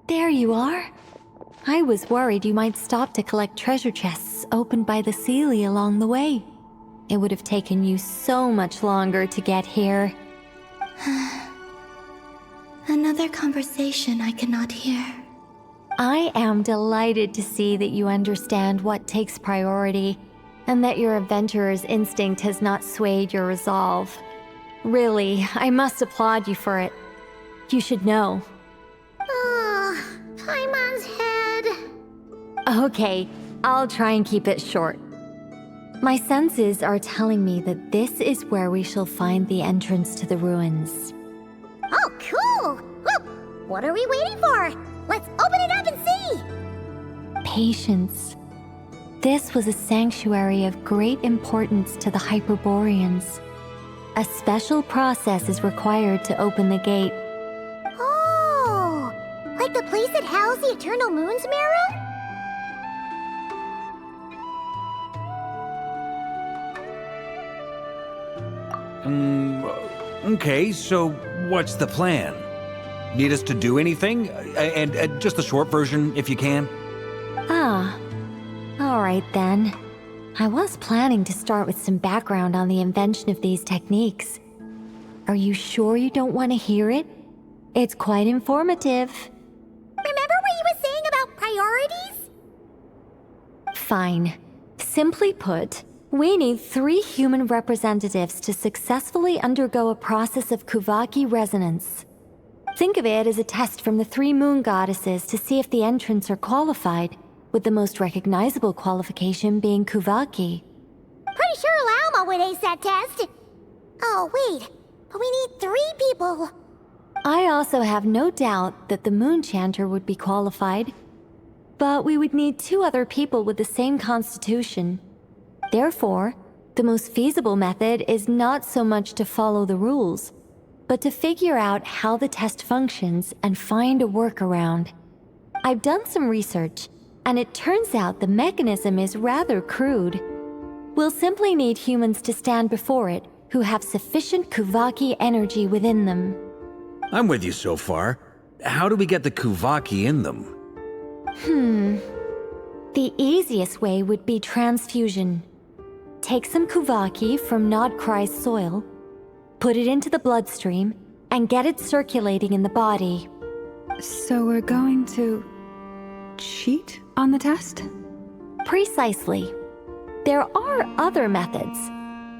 There you are. I was worried you might stop to collect treasure chests opened by the seri along the way. It would have taken you so much longer to get here. Another conversation I cannot hear. I am delighted to see that you understand what takes priority, and that your adventurer's instinct has not swayed your resolve. Really, I must applaud you for it. You should know. Paimon's head. Okay, I'll try and keep it short. My senses are telling me that this is where we shall find the entrance to the ruins. Oh, cool! Well, what are we waiting for? Let's open it up and see! Patience. This was a sanctuary of great importance to the Hyperboreans. A special process is required to open the gate. Oh! Like the place that housed the Eternal Moon's marrow? Okay, so what's the plan? Need us to do anything? And just a short version, if you can. All right then. I was planning to start with some background on the invention of these techniques. Are you sure you don't want to hear it? It's quite informative. Remember what you were saying about priorities? Fine. Simply put, we need 3 human representatives to successfully undergo a process of Kuvaki resonance. Think of it as a test from the 3 moon goddesses to see if the entrants are qualified, with the most recognizable qualification being Kuvaki. Pretty sure Lauma would ace that test. Oh, wait. But we need 3 people. I also have no doubt that the moon chanter would be qualified. But we would need 2 other people with the same constitution. Therefore, the most feasible method is not so much to follow the rules, but to figure out how the test functions and find a workaround. I've done some research, and it turns out the mechanism is rather crude. We'll simply need humans to stand before it who have sufficient Kuvaki energy within them. I'm with you so far. How do we get the Kuvaki in them? The easiest way would be transfusion. Take some Kuvaki from Nod-Krai's soil, put it into the bloodstream, and get it circulating in the body. So we're going to cheat on the test? Precisely. There are other methods,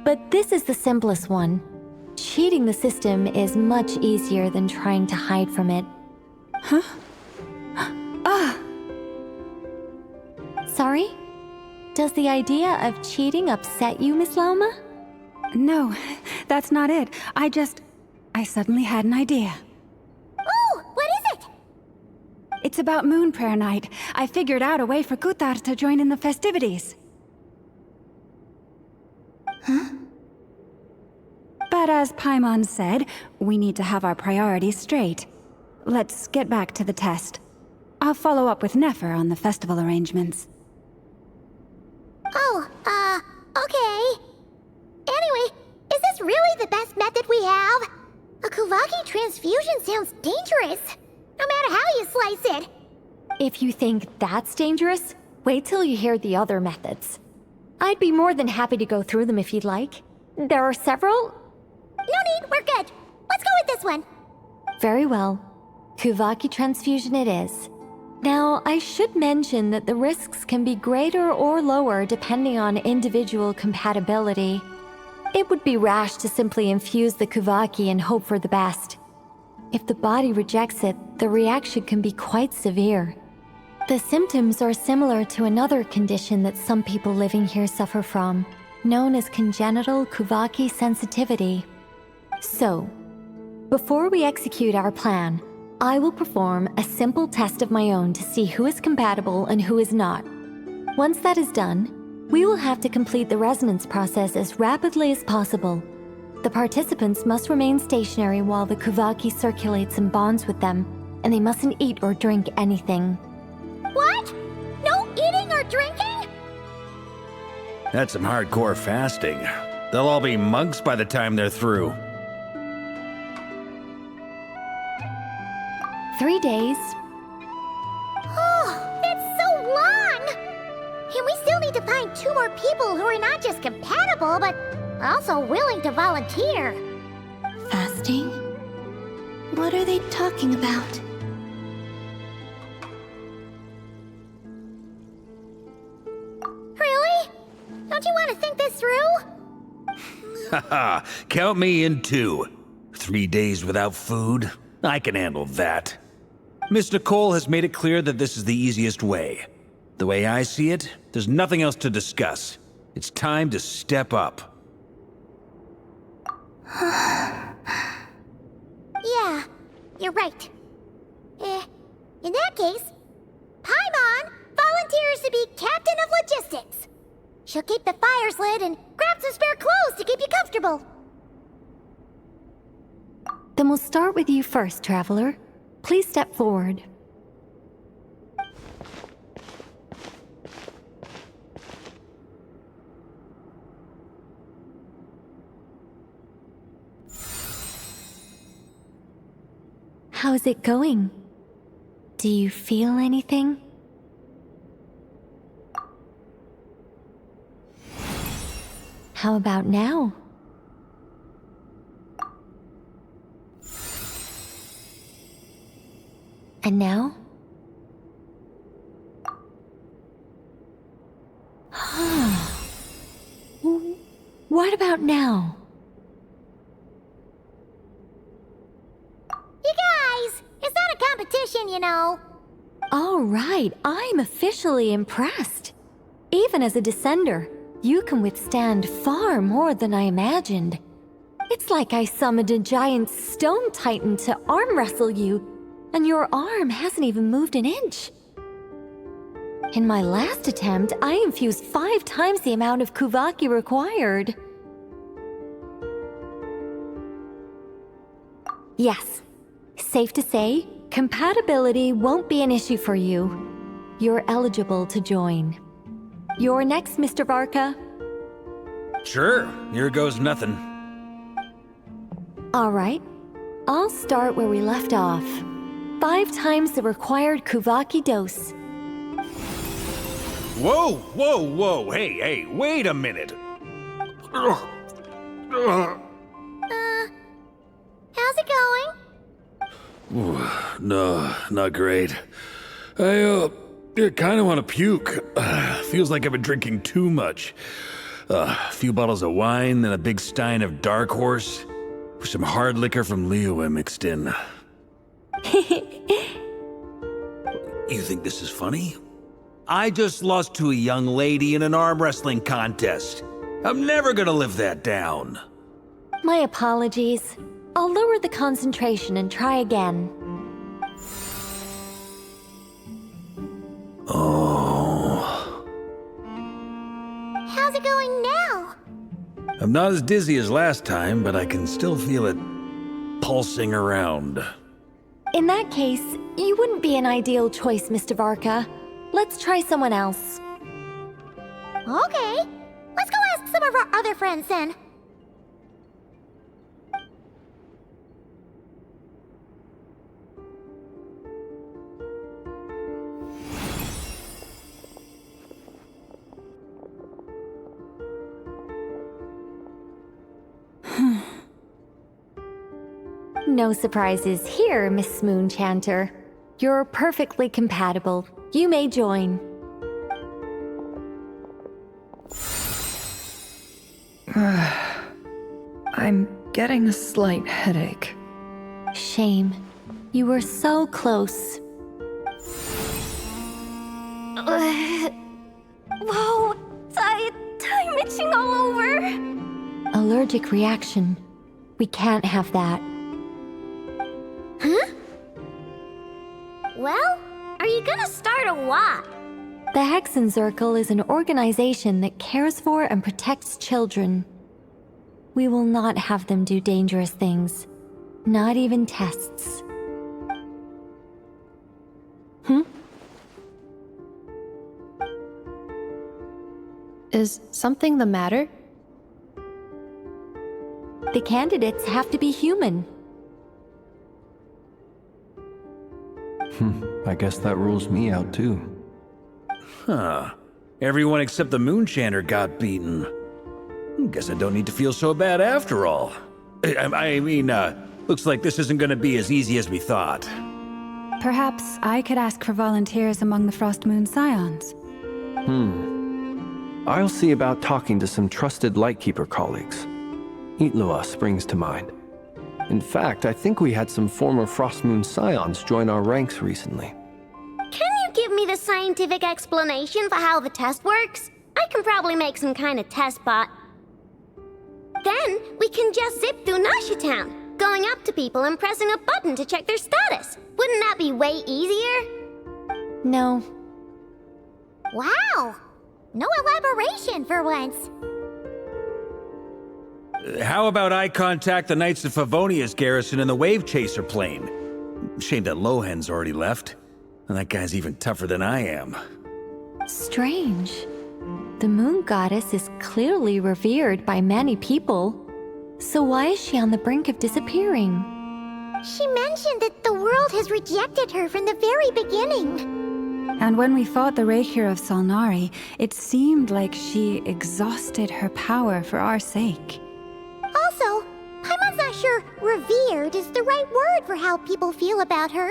but this is the simplest one. Cheating the system is much easier than trying to hide from it. Huh? Sorry? Does the idea of cheating upset you, Miss Lauma? No, that's not it. I suddenly had an idea. Ooh, what is it? It's about Moon Prayer Night. I figured out a way for Kutar to join in the festivities. Huh? But as Paimon said, we need to have our priorities straight. Let's get back to the test. I'll follow up with Nefer on the festival arrangements. Okay. Anyway, is this really the best method we have? A Kuvaki transfusion sounds dangerous, no matter how you slice it. If you think that's dangerous, wait till you hear the other methods. I'd be more than happy to go through them if you'd like. There are several. No need, we're good. Let's go with this one. Very well. Kuvaki transfusion it is. Now, I should mention that the risks can be greater or lower depending on individual compatibility. It would be rash to simply infuse the Kuvaki and hope for the best. If the body rejects it, the reaction can be quite severe. The symptoms are similar to another condition that some people living here suffer from, known as congenital Kuvaki sensitivity. So, before we execute our plan, I will perform a simple test of my own to see who is compatible and who is not. Once that is done, we will have to complete the resonance process as rapidly as possible. The participants must remain stationary while the Kuvaki circulates and bonds with them, and they mustn't eat or drink anything. What? No eating or drinking? That's some hardcore fasting. They'll all be monks by the time they're through. 3 days, to find 2 more people who are not just compatible, but also willing to volunteer. Fasting? What are they talking about? Really? Don't you want to think this through? Haha, count me in too. 3 days without food? I can handle that. Miss Nicole has made it clear that this is the easiest way. The way I see it, there's nothing else to discuss. It's time to step up. Yeah, you're right. In that case, Paimon volunteers to be captain of logistics. She'll keep the fires lit and grab some spare clothes to keep you comfortable. Then we'll start with you first, Traveler. Please step forward. How's it going? Do you feel anything? How about now? And now? What about now? You guys, it's not a competition, you know. All right, I'm officially impressed. Even as a descender, you can withstand far more than I imagined. It's like I summoned a giant stone titan to arm wrestle you, and your arm hasn't even moved an inch. In my last attempt, I infused 5 times the amount of Kuvaki required. Yes, safe to say, compatibility won't be an issue for you. You're eligible to join. You're next, Mr. Varka. Sure, here goes nothing. All right, I'll start where we left off. 5 times the required Kuvaki dose. Whoa, whoa, whoa, hey, wait a minute. How's it going? No, not great. I kind of want to puke. Feels like I've been drinking too much. A few bottles of wine, then a big stein of Dark Horse, with some hard liquor from Liyue mixed in. You think this is funny? I just lost to a young lady in an arm wrestling contest. I'm never gonna live that down. My apologies. I'll lower the concentration and try again. Oh. How's it going now? I'm not as dizzy as last time, but I can still feel it pulsing around. In that case, you wouldn't be an ideal choice, Mr. Varka. Let's try someone else. Okay, let's go ask some of our other friends then. No surprises here, Miss Moonchanter. You're perfectly compatible. You may join. I'm getting a slight headache. Shame. You were so close. Whoa, I'm itching all over. Allergic reaction. We can't have that. Huh? Well, are you gonna start a what? The Hexen Circle is an organization that cares for and protects children. We will not have them do dangerous things. Not even tests. Is something the matter? The candidates have to be human. I guess that rules me out too. Huh. Everyone except the Moonchanter got beaten. Guess I don't need to feel so bad after all. I mean, looks like this isn't gonna be as easy as we thought. Perhaps I could ask for volunteers among the Frost Moon Scions. I'll see about talking to some trusted Lightkeeper colleagues. Itloa springs to mind. In fact, I think we had some former Frost Moon Scions join our ranks recently. Can you give me the scientific explanation for how the test works? I can probably make some kind of test bot. Then we can just zip through Nasha Town, going up to people and pressing a button to check their status. Wouldn't that be way easier? No. Wow! No elaboration for once. How about I contact the Knights of Favonia's garrison in the Wave Chaser plane? Shame that Lohan's already left. And that guy's even tougher than I am. Strange. The moon goddess is clearly revered by many people. So why is she on the brink of disappearing? She mentioned that the world has rejected her from the very beginning. And when we fought the Reikir of Salnari, it seemed like she exhausted her power for our sake. Also, Paimon's not sure revered is the right word for how people feel about her.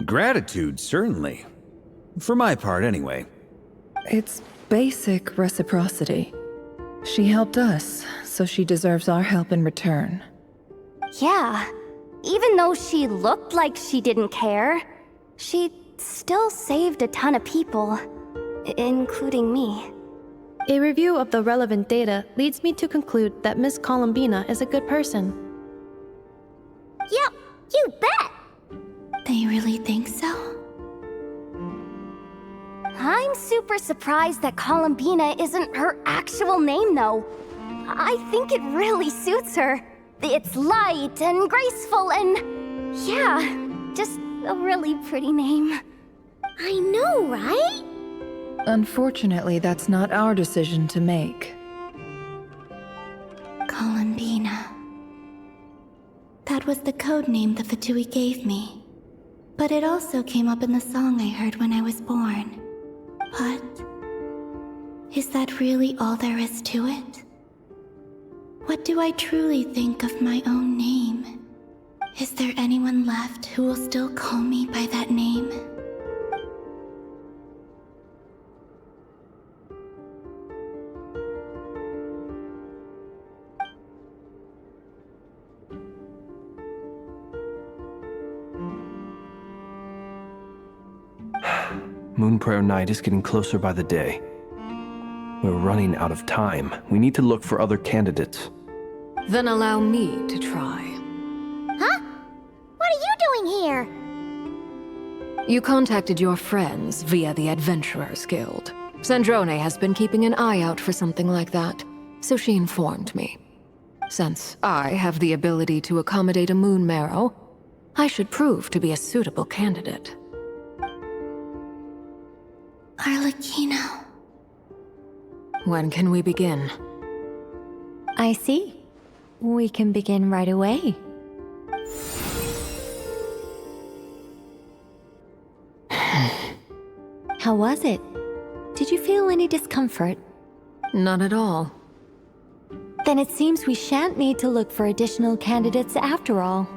Gratitude, certainly. For my part, anyway. It's basic reciprocity. She helped us, so she deserves our help in return. Yeah, even though she looked like she didn't care, she still saved a ton of people, including me. A review of the relevant data leads me to conclude that Miss Columbina is a good person. Yep, you bet! They really think so? I'm super surprised that Columbina isn't her actual name, though. I think it really suits her. It's light and graceful and... yeah, just a really pretty name. I know, right? Unfortunately, that's not our decision to make. Columbina. That was the code name the Fatui gave me. But it also came up in the song I heard when I was born. But... is that really all there is to it? What do I truly think of my own name? Is there anyone left who will still call me by that name? Moon Prayer Night is getting closer by the day. We're running out of time. We need to look for other candidates. Then allow me to try. Huh? What are you doing here? You contacted your friends via the Adventurers Guild. Sandrone has been keeping an eye out for something like that, so she informed me. Since I have the ability to accommodate a moon marrow, I should prove to be a suitable candidate. Arlecchino. When can we begin? I see. We can begin right away. How was it? Did you feel any discomfort? Not at all. Then it seems we shan't need to look for additional candidates after all.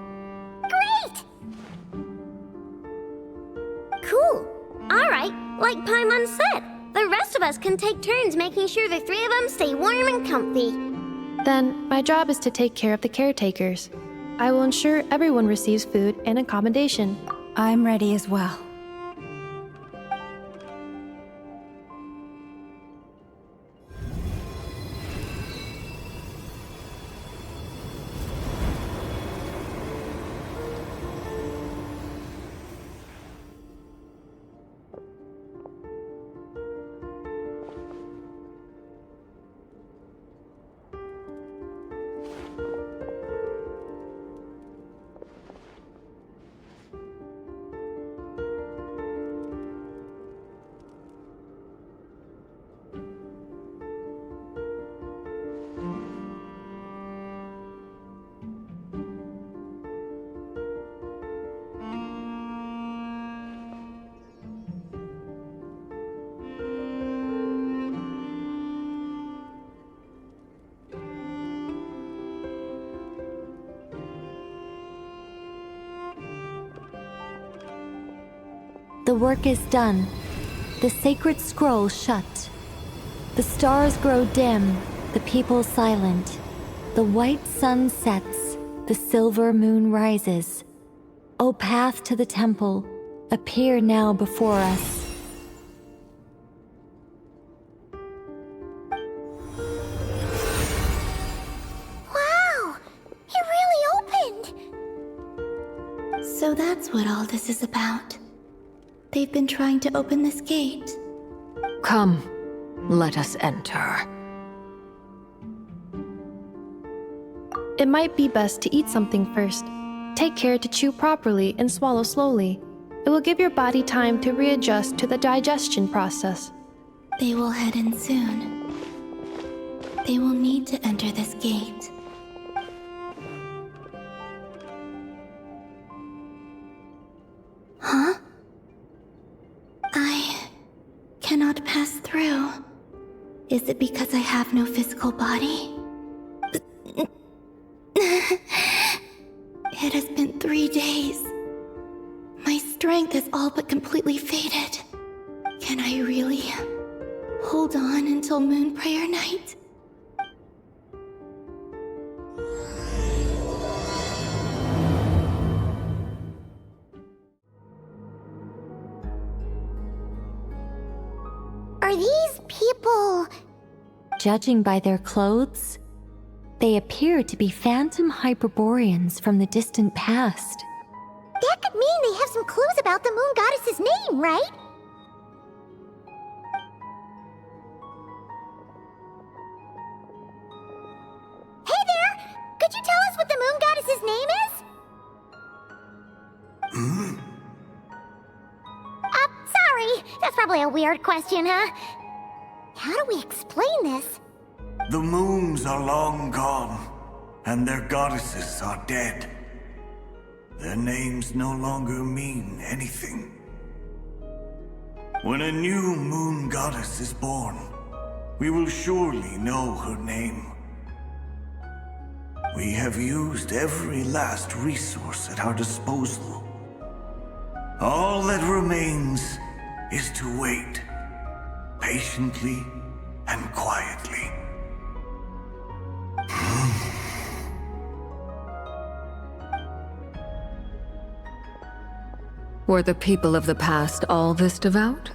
Great! Cool. Alright, like Paimon said, the rest of us can take turns making sure the three of them stay warm and comfy. Then, my job is to take care of the caretakers. I will ensure everyone receives food and accommodation. I'm ready as well. The work is done. The sacred scroll shut. The stars grow dim, the people silent. The white sun sets, the silver moon rises. O path to the temple, appear now before us. Wow! It really opened! So that's what all this is about. They've been trying to open this gate. Come, let us enter. It might be best to eat something first. Take care to chew properly and swallow slowly. It will give your body time to readjust to the digestion process. They will head in soon. They will need to enter this gate. Huh? I cannot pass through. Is it because I have no physical body? It has been 3 days. My strength has all but completely faded. Can I really hold on until moon prayer night? Are these people... Judging by their clothes, they appear to be phantom Hyperboreans from the distant past. That could mean they have some clues about the moon goddess's name, right? Hey there! Could you tell us what the moon goddess's name is? Sorry. That's probably a weird question, huh? How do we explain this? The moons are long gone, and their goddesses are dead. Their names no longer mean anything. When a new moon goddess is born, we will surely know her name. We have used every last resource at our disposal. All that remains is to wait, patiently and quietly. Were the people of the past all this devout?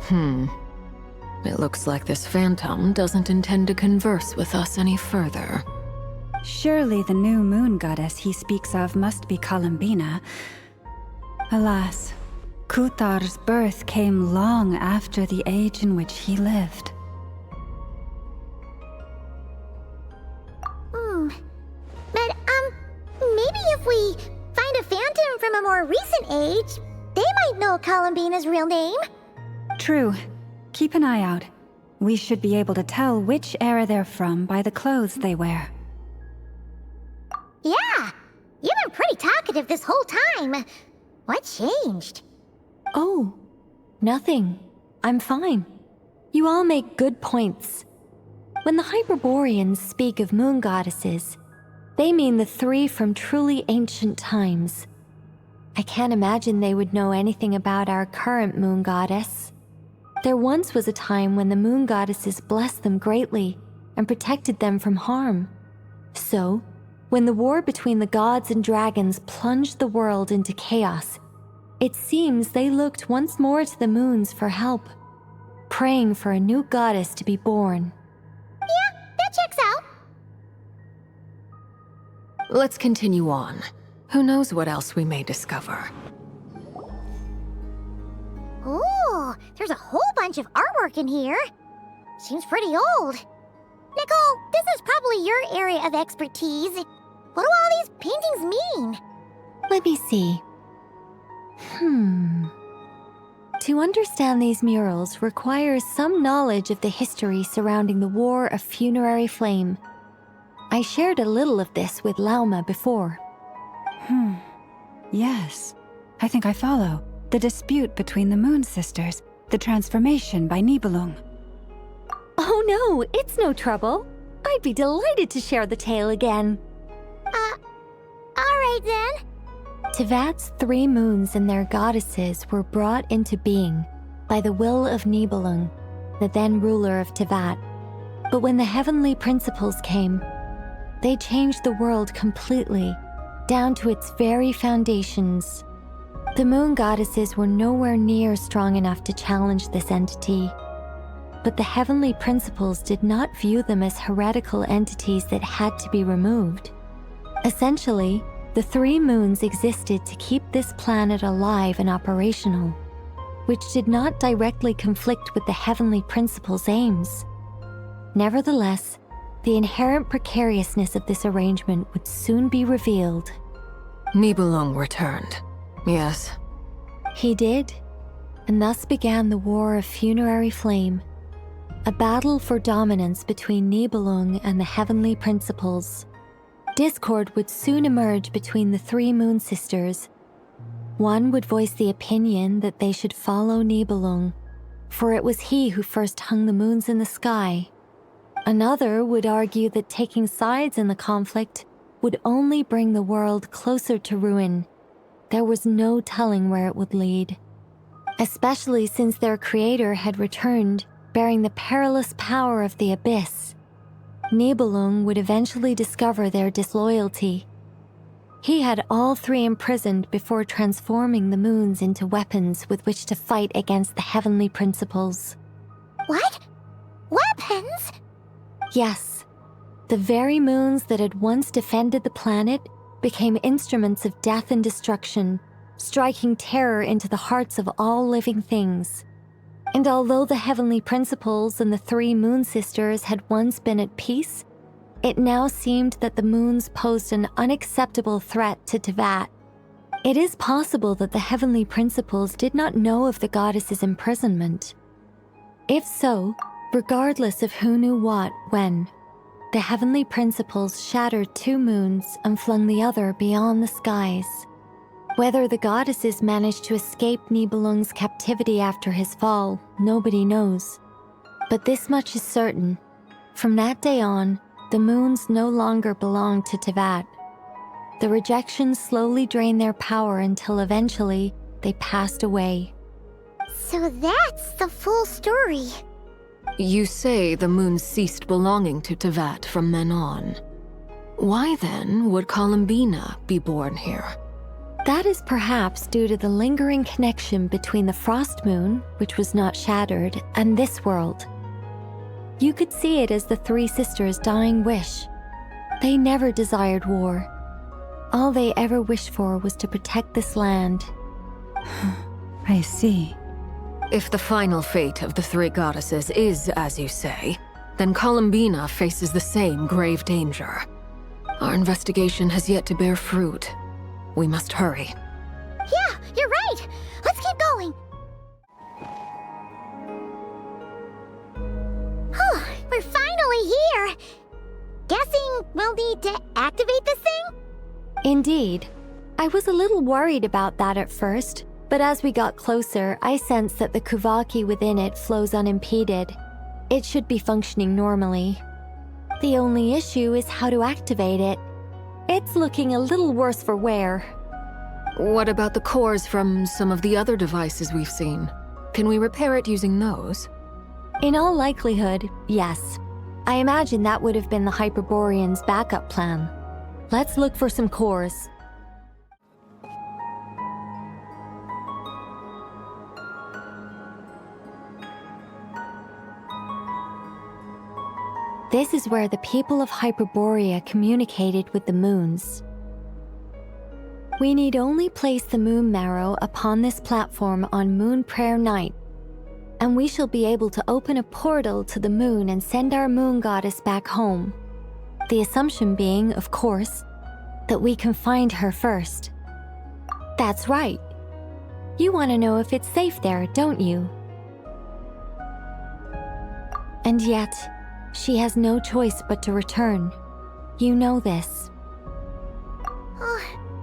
It looks like this phantom doesn't intend to converse with us any further. Surely the new moon goddess he speaks of must be Columbina. Alas, Kuthar's birth came long after the age in which he lived. But, maybe if we find a phantom from a more recent age, they might know Columbina's real name. True. Keep an eye out. We should be able to tell which era they're from by the clothes they wear. Yeah, you've been pretty talkative this whole time. What changed? Oh, nothing. I'm fine. You all make good points. When the Hyperboreans speak of moon goddesses, they mean the 3 from truly ancient times. I can't imagine they would know anything about our current moon goddess. There once was a time when the moon goddesses blessed them greatly and protected them from harm. So, when the war between the gods and dragons plunged the world into chaos, it seems they looked once more to the moons for help, praying for a new goddess to be born. Yeah, that checks out. Let's continue on. Who knows what else we may discover? Ooh, there's a whole bunch of artwork in here. Seems pretty old. Nicole, this is probably your area of expertise. What do all these paintings mean? Let me see. To understand these murals requires some knowledge of the history surrounding the War of Funerary Flame. I shared a little of this with Lauma before. Yes, I think I follow. The dispute between the Moon Sisters, the transformation by Nibelung. Oh no, it's no trouble. I'd be delighted to share the tale again. Alright then. Tevat's 3 moons and their goddesses were brought into being by the will of Nibelung, the then ruler of Tevat. But when the heavenly principles came, they changed the world completely, down to its very foundations. The moon goddesses were nowhere near strong enough to challenge this entity, but the heavenly principles did not view them as heretical entities that had to be removed. Essentially, the 3 moons existed to keep this planet alive and operational, which did not directly conflict with the heavenly principles' aims. Nevertheless, the inherent precariousness of this arrangement would soon be revealed. Nibelung returned, yes. He did, and thus began the War of Funerary Flame, a battle for dominance between Nibelung and the heavenly principles. Discord would soon emerge between the 3 moon sisters. One would voice the opinion that they should follow Nibelung, for it was he who first hung the moons in the sky. Another would argue that taking sides in the conflict would only bring the world closer to ruin. There was no telling where it would lead, especially since their creator had returned, bearing the perilous power of the abyss. Nibelung would eventually discover their disloyalty. He had all 3 imprisoned before transforming the moons into weapons with which to fight against the heavenly principles. What? Weapons? Yes. The very moons that had once defended the planet became instruments of death and destruction, striking terror into the hearts of all living things. And although the heavenly principles and the 3 moon sisters had once been at peace, it now seemed that the moons posed an unacceptable threat to Tevat. It is possible that the heavenly principles did not know of the goddess's imprisonment. If so, regardless of who knew what, when, the heavenly principles shattered 2 moons and flung the other beyond the skies. Whether the goddesses managed to escape Nibelung's captivity after his fall, nobody knows. But this much is certain. From that day on, the moons no longer belonged to Tevat. The rejection slowly drained their power until eventually they passed away. So that's the full story. You say the moons ceased belonging to Tevat from then on. Why then would Columbina be born here? That is perhaps due to the lingering connection between the frost moon, which was not shattered, and this world. You could see it as the 3 sisters' dying wish. They never desired war. All they ever wished for was to protect this land. I see. If the final fate of the 3 goddesses is as you say, then Columbina faces the same grave danger. Our investigation has yet to bear fruit. We must hurry. Yeah, you're right. Let's keep going. We're finally here. Guessing we'll need to activate this thing? Indeed. I was a little worried about that at first, but as we got closer, I sensed that the Kuvaki within it flows unimpeded. It should be functioning normally. The only issue is how to activate it. It's looking a little worse for wear. What about the cores from some of the other devices we've seen? Can we repair it using those? In all likelihood, yes. I imagine that would have been the Hyperborean's backup plan. Let's look for some cores. This is where the people of Hyperborea communicated with the moons. We need only place the moon marrow upon this platform on Moon Prayer Night, and we shall be able to open a portal to the moon and send our moon goddess back home. The assumption being, of course, that we can find her first. That's right. You want to know if it's safe there, don't you? And yet, she has no choice but to return. You know this.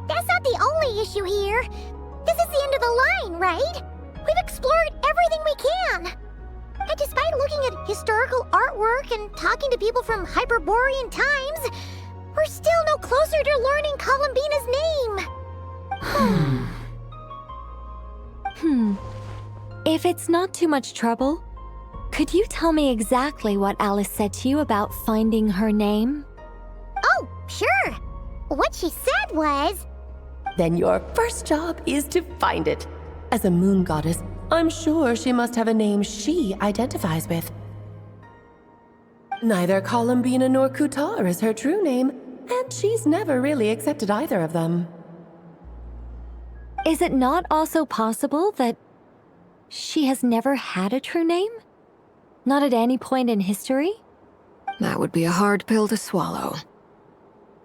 That's not the only issue here. This is the end of the line, right? We've explored everything we can. And despite looking at historical artwork and talking to people from Hyperborean times, we're still no closer to learning Columbina's name. If it's not too much trouble, could you tell me exactly what Alice said to you about finding her name? Oh, sure. What she said was... Then your first job is to find it. As a moon goddess, I'm sure she must have a name she identifies with. Neither Columbina nor Kutar is her true name, and she's never really accepted either of them. Is it not also possible that she has never had a true name? Not at any point in history? That would be a hard pill to swallow.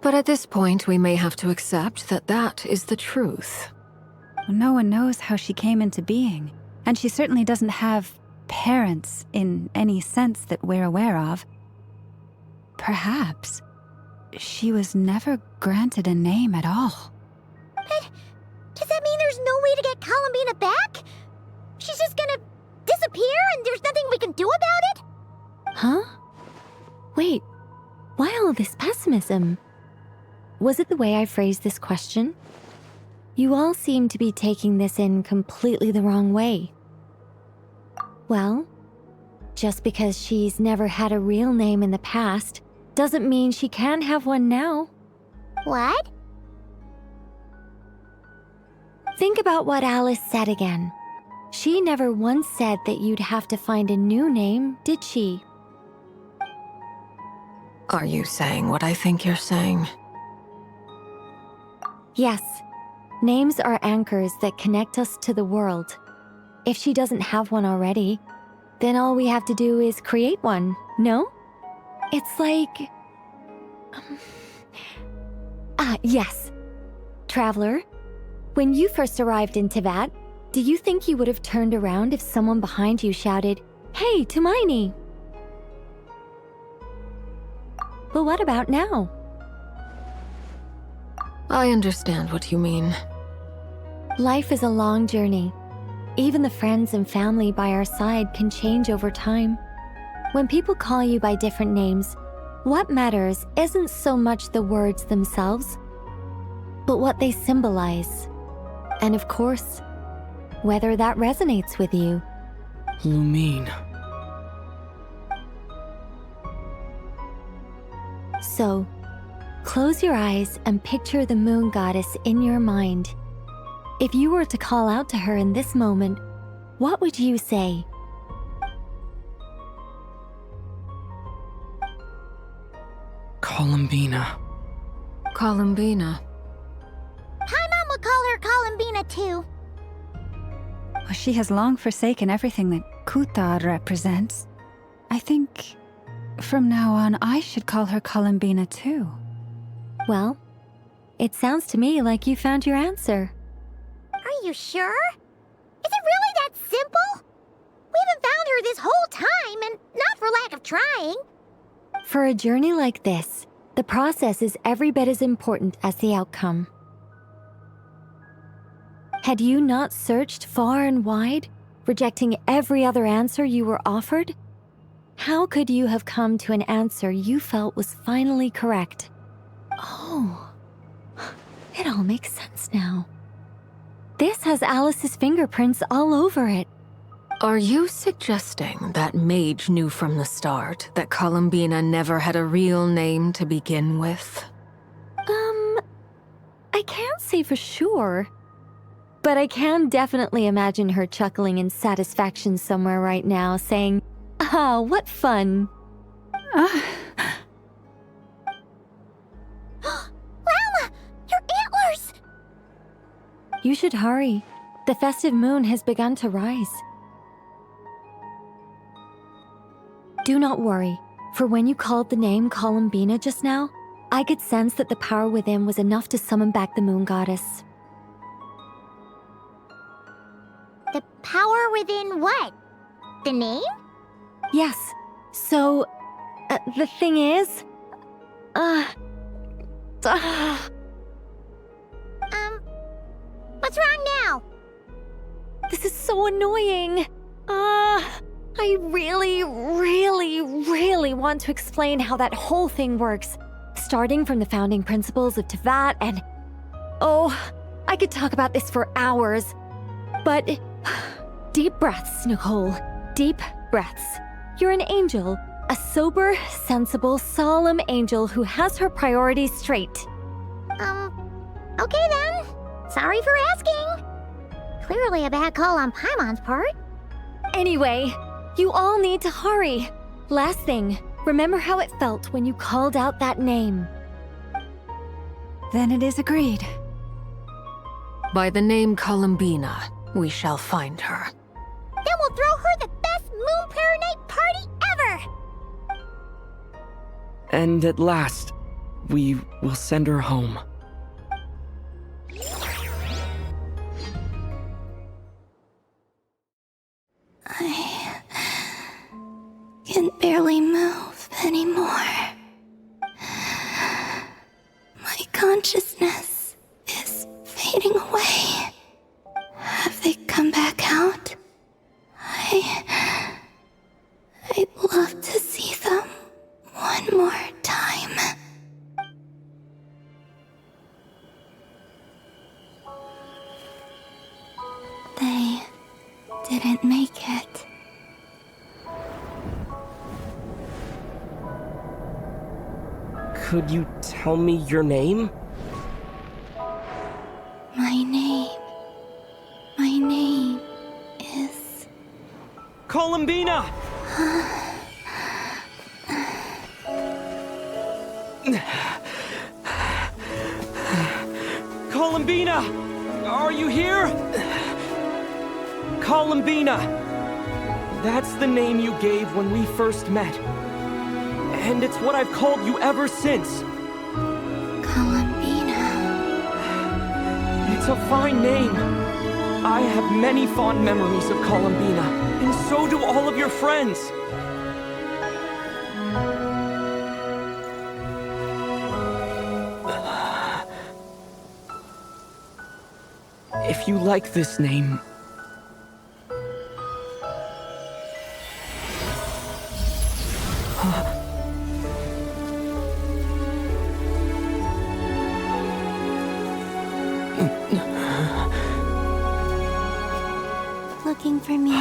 But at this point, we may have to accept that that is the truth. No one knows how she came into being, and she certainly doesn't have parents in any sense that we're aware of. Perhaps she was never granted a name at all. But does that mean there's no way to get Columbina back? She's just gonna disappear and there's nothing we can do about it? Huh? Wait, why all this pessimism? Was it the way I phrased this question? You all seem to be taking this in completely the wrong way. Well, just because she's never had a real name in the past doesn't mean she can't have one now. What? Think about what Alice said again. She never once said that you'd have to find a new name, did she? Are you saying what I think you're saying? Yes. Names are anchors that connect us to the world. If she doesn't have one already, then all we have to do is create one, no? It's like... yes. Traveler, when you first arrived in Teyvat, do you think you would have turned around if someone behind you shouted, "Hey, Tumaini"? But what about now? I understand what you mean. Life is a long journey. Even the friends and family by our side can change over time. When people call you by different names, what matters isn't so much the words themselves, but what they symbolize. And of course, whether that resonates with you. Lumine. So, close your eyes and picture the moon goddess in your mind. If you were to call out to her in this moment, what would you say? Columbina. Columbina. Paimon would call her Columbina too. Well, she has long forsaken everything that Kutar represents. I think from now on I should call her Columbina too. Well, it sounds to me like you found your answer. Are you sure? Is it really that simple? We haven't found her this whole time, and not for lack of trying. For a journey like this, the process is every bit as important as the outcome. Had you not searched far and wide, rejecting every other answer you were offered, how could you have come to an answer you felt was finally correct? Oh, it all makes sense now. This has Alice's fingerprints all over it. Are you suggesting that Mage knew from the start that Columbina never had a real name to begin with? I can't say for sure. But I can definitely imagine her chuckling in satisfaction somewhere right now, saying, "Ah, what fun." Llama! Your antlers! You should hurry. The festive moon has begun to rise. Do not worry, for when you called the name Columbina just now, I could sense that the power within was enough to summon back the moon goddess. The power within what? The name? Yes, so, the thing is... What's wrong now? This is so annoying. I really want to explain how that whole thing works, starting from the founding principles of Teyvat and... Oh, I could talk about this for hours. But deep breaths, Nicole. Deep breaths. You're an angel. A sober, sensible, solemn angel who has her priorities straight. Okay then. Sorry for asking. Clearly a bad call on Paimon's part. Anyway, you all need to hurry. Last thing, remember how it felt when you called out that name. Then it is agreed. By the name Columbina, we shall find her. Then we'll throw her the best Moon Prayer Night party ever! And at last, we will send her home. I can barely move anymore. My consciousness is fading away. Have they come back out? I'd love to see them one more time. They didn't make it. Could you tell me your name? My name is... Columbina! Columbina! Are you here? Columbina! That's the name you gave when we first met. And it's what I've called you ever since. Columbina. It's a fine name. I have many fond memories of Columbina, and so do all of your friends. If you like this name... Looking for me? I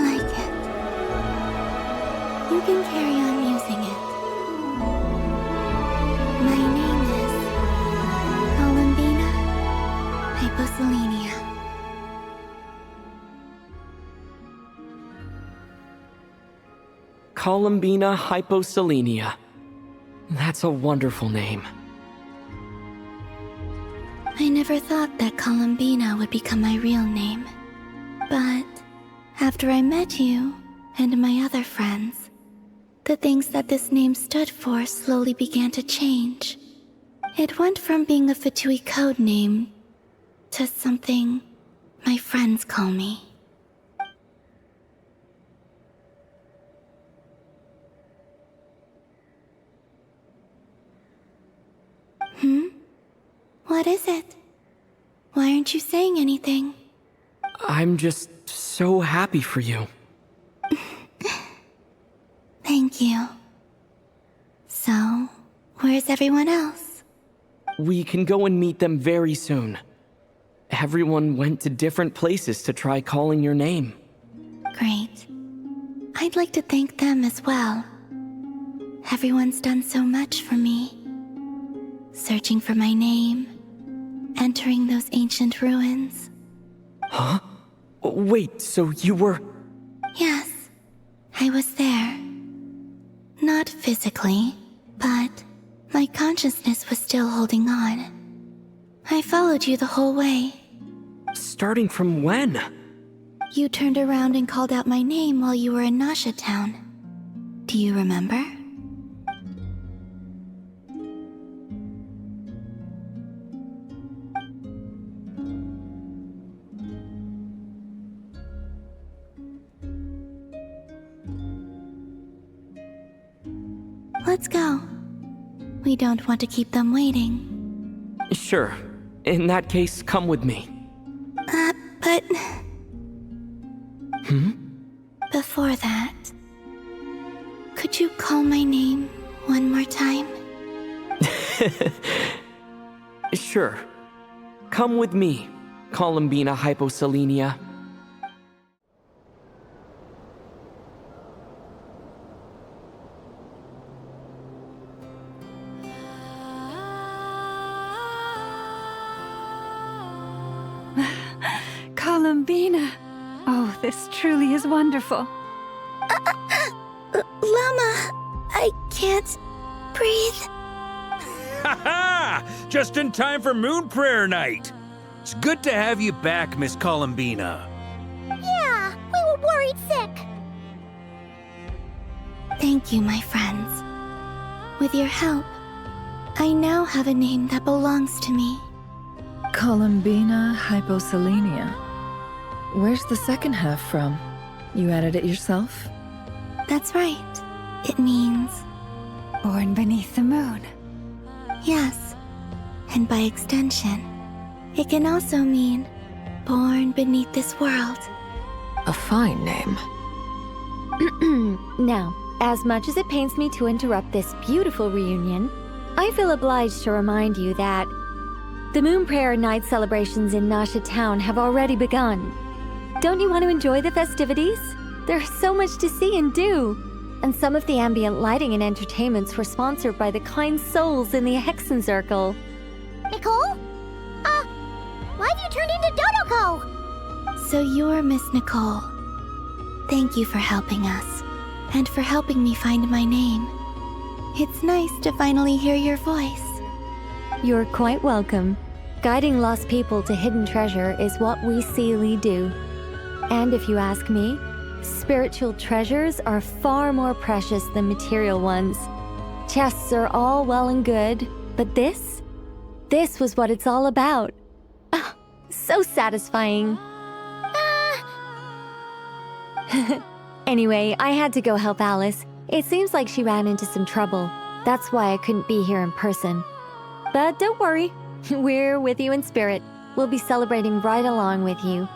like it. You can carry on using it. My name is Columbina Hyposelenia. Columbina Hyposelenia. That's a wonderful name. I never thought that Columbina would become my real name. But after I met you and my other friends, the things that this name stood for slowly began to change. It went from being a Fatui code name to something my friends call me. What is it? Why aren't you saying anything? I'm just so happy for you. Thank you. So, where's everyone else? We can go and meet them very soon. Everyone went to different places to try calling your name. Great. I'd like to thank them as well. Everyone's done so much for me. Searching for my name, entering those ancient ruins. Huh? Wait, so you were... Yes, I was there. Not physically, but my consciousness was still holding on. I followed you the whole way. Starting from when? You turned around and called out my name while you were in Nasha Town. Do you remember? Let's go. We don't want to keep them waiting. Sure. In that case, come with me. But... before that, could you call my name one more time? Sure. Come with me, Columbina Hyposelenia. Columbina! Oh, this truly is wonderful. Llama, I can't breathe. Ha-ha! Just in time for Moon Prayer Night! It's good to have you back, Miss Columbina. Yeah, we were worried sick. Thank you, my friends. With your help, I now have a name that belongs to me. Columbina Hyposelenia. Where's the second half from? You added it yourself? That's right. It means... Born beneath the moon. Yes. And by extension, it can also mean born beneath this world. A fine name. Now, as much as it pains me to interrupt this beautiful reunion, I feel obliged to remind you that the Moon Prayer Night celebrations in Nasha Town have already begun. Don't you want to enjoy the festivities? There's so much to see and do. And some of the ambient lighting and entertainments were sponsored by the kind souls in the Hexen Circle. Nicole? Why have you turned into Dodoko? So you're Miss Nicole. Thank you for helping us, and for helping me find my name. It's nice to finally hear your voice. You're quite welcome. Guiding lost people to hidden treasure is what we Seelie do. And if you ask me, spiritual treasures are far more precious than material ones. Chests are all well and good, but this was what it's all about. Ah, so satisfying. Anyway, I had to go help Alice. It seems like she ran into some trouble. That's why I couldn't be here in person. But don't worry, we're with you in spirit. We'll be celebrating right along with you.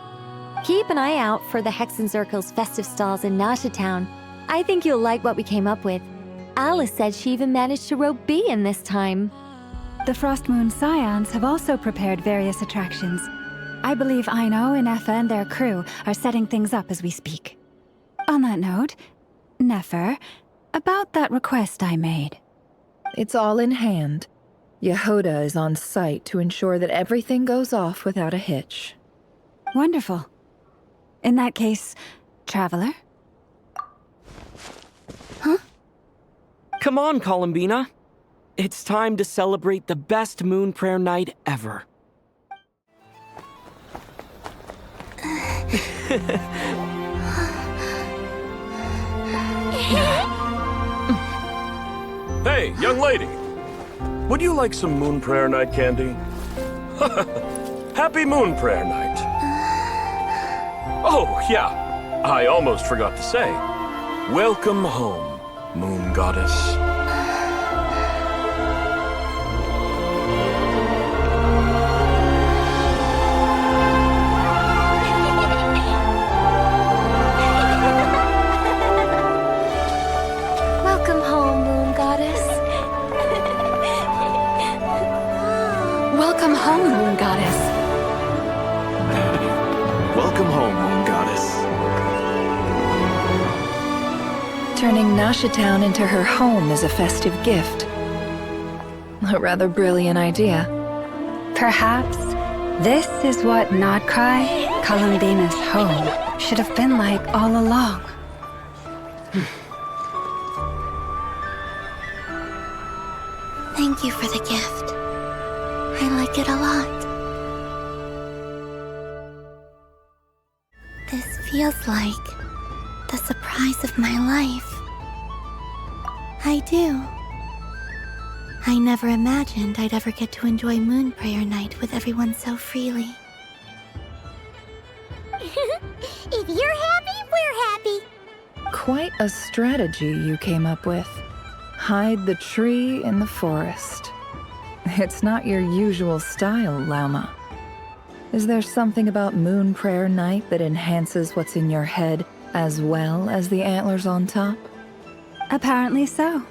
Keep an eye out for the Hexen Circle's festive stalls in Nasha Town. I think you'll like what we came up with. Alice said she even managed to rope B in this time. The Frost Moon Scions have also prepared various attractions. I believe Aino, Ineffa, and their crew are setting things up as we speak. On that note, Nefer, about that request I made. It's all in hand. Yehoda is on site to ensure that everything goes off without a hitch. Wonderful. In that case, Traveler? Huh? Come on, Columbina. It's time to celebrate the best Moon Prayer Night ever. Hey, young lady. Would you like some Moon Prayer Night candy? Happy Moon Prayer Night. Oh, yeah. I almost forgot to say. Welcome home, Moon Goddess. Welcome home, Moon Goddess. Welcome home, Moon Goddess. Welcome home, Moon Goddess. Turning Nasha Town into her home is a festive gift. A rather brilliant idea. Perhaps this is what Nod-Krai, Columbina's home, should have been like all along. Thank you for the gift. I like it a lot. This feels like the surprise of my life. I do. I never imagined I'd ever get to enjoy Moon Prayer Night with everyone so freely. If you're happy, we're happy. Quite a strategy you came up with. Hide the tree in the forest. It's not your usual style, Llama. Is there something about Moon Prayer Night that enhances what's in your head As well as the antlers on top? Apparently so.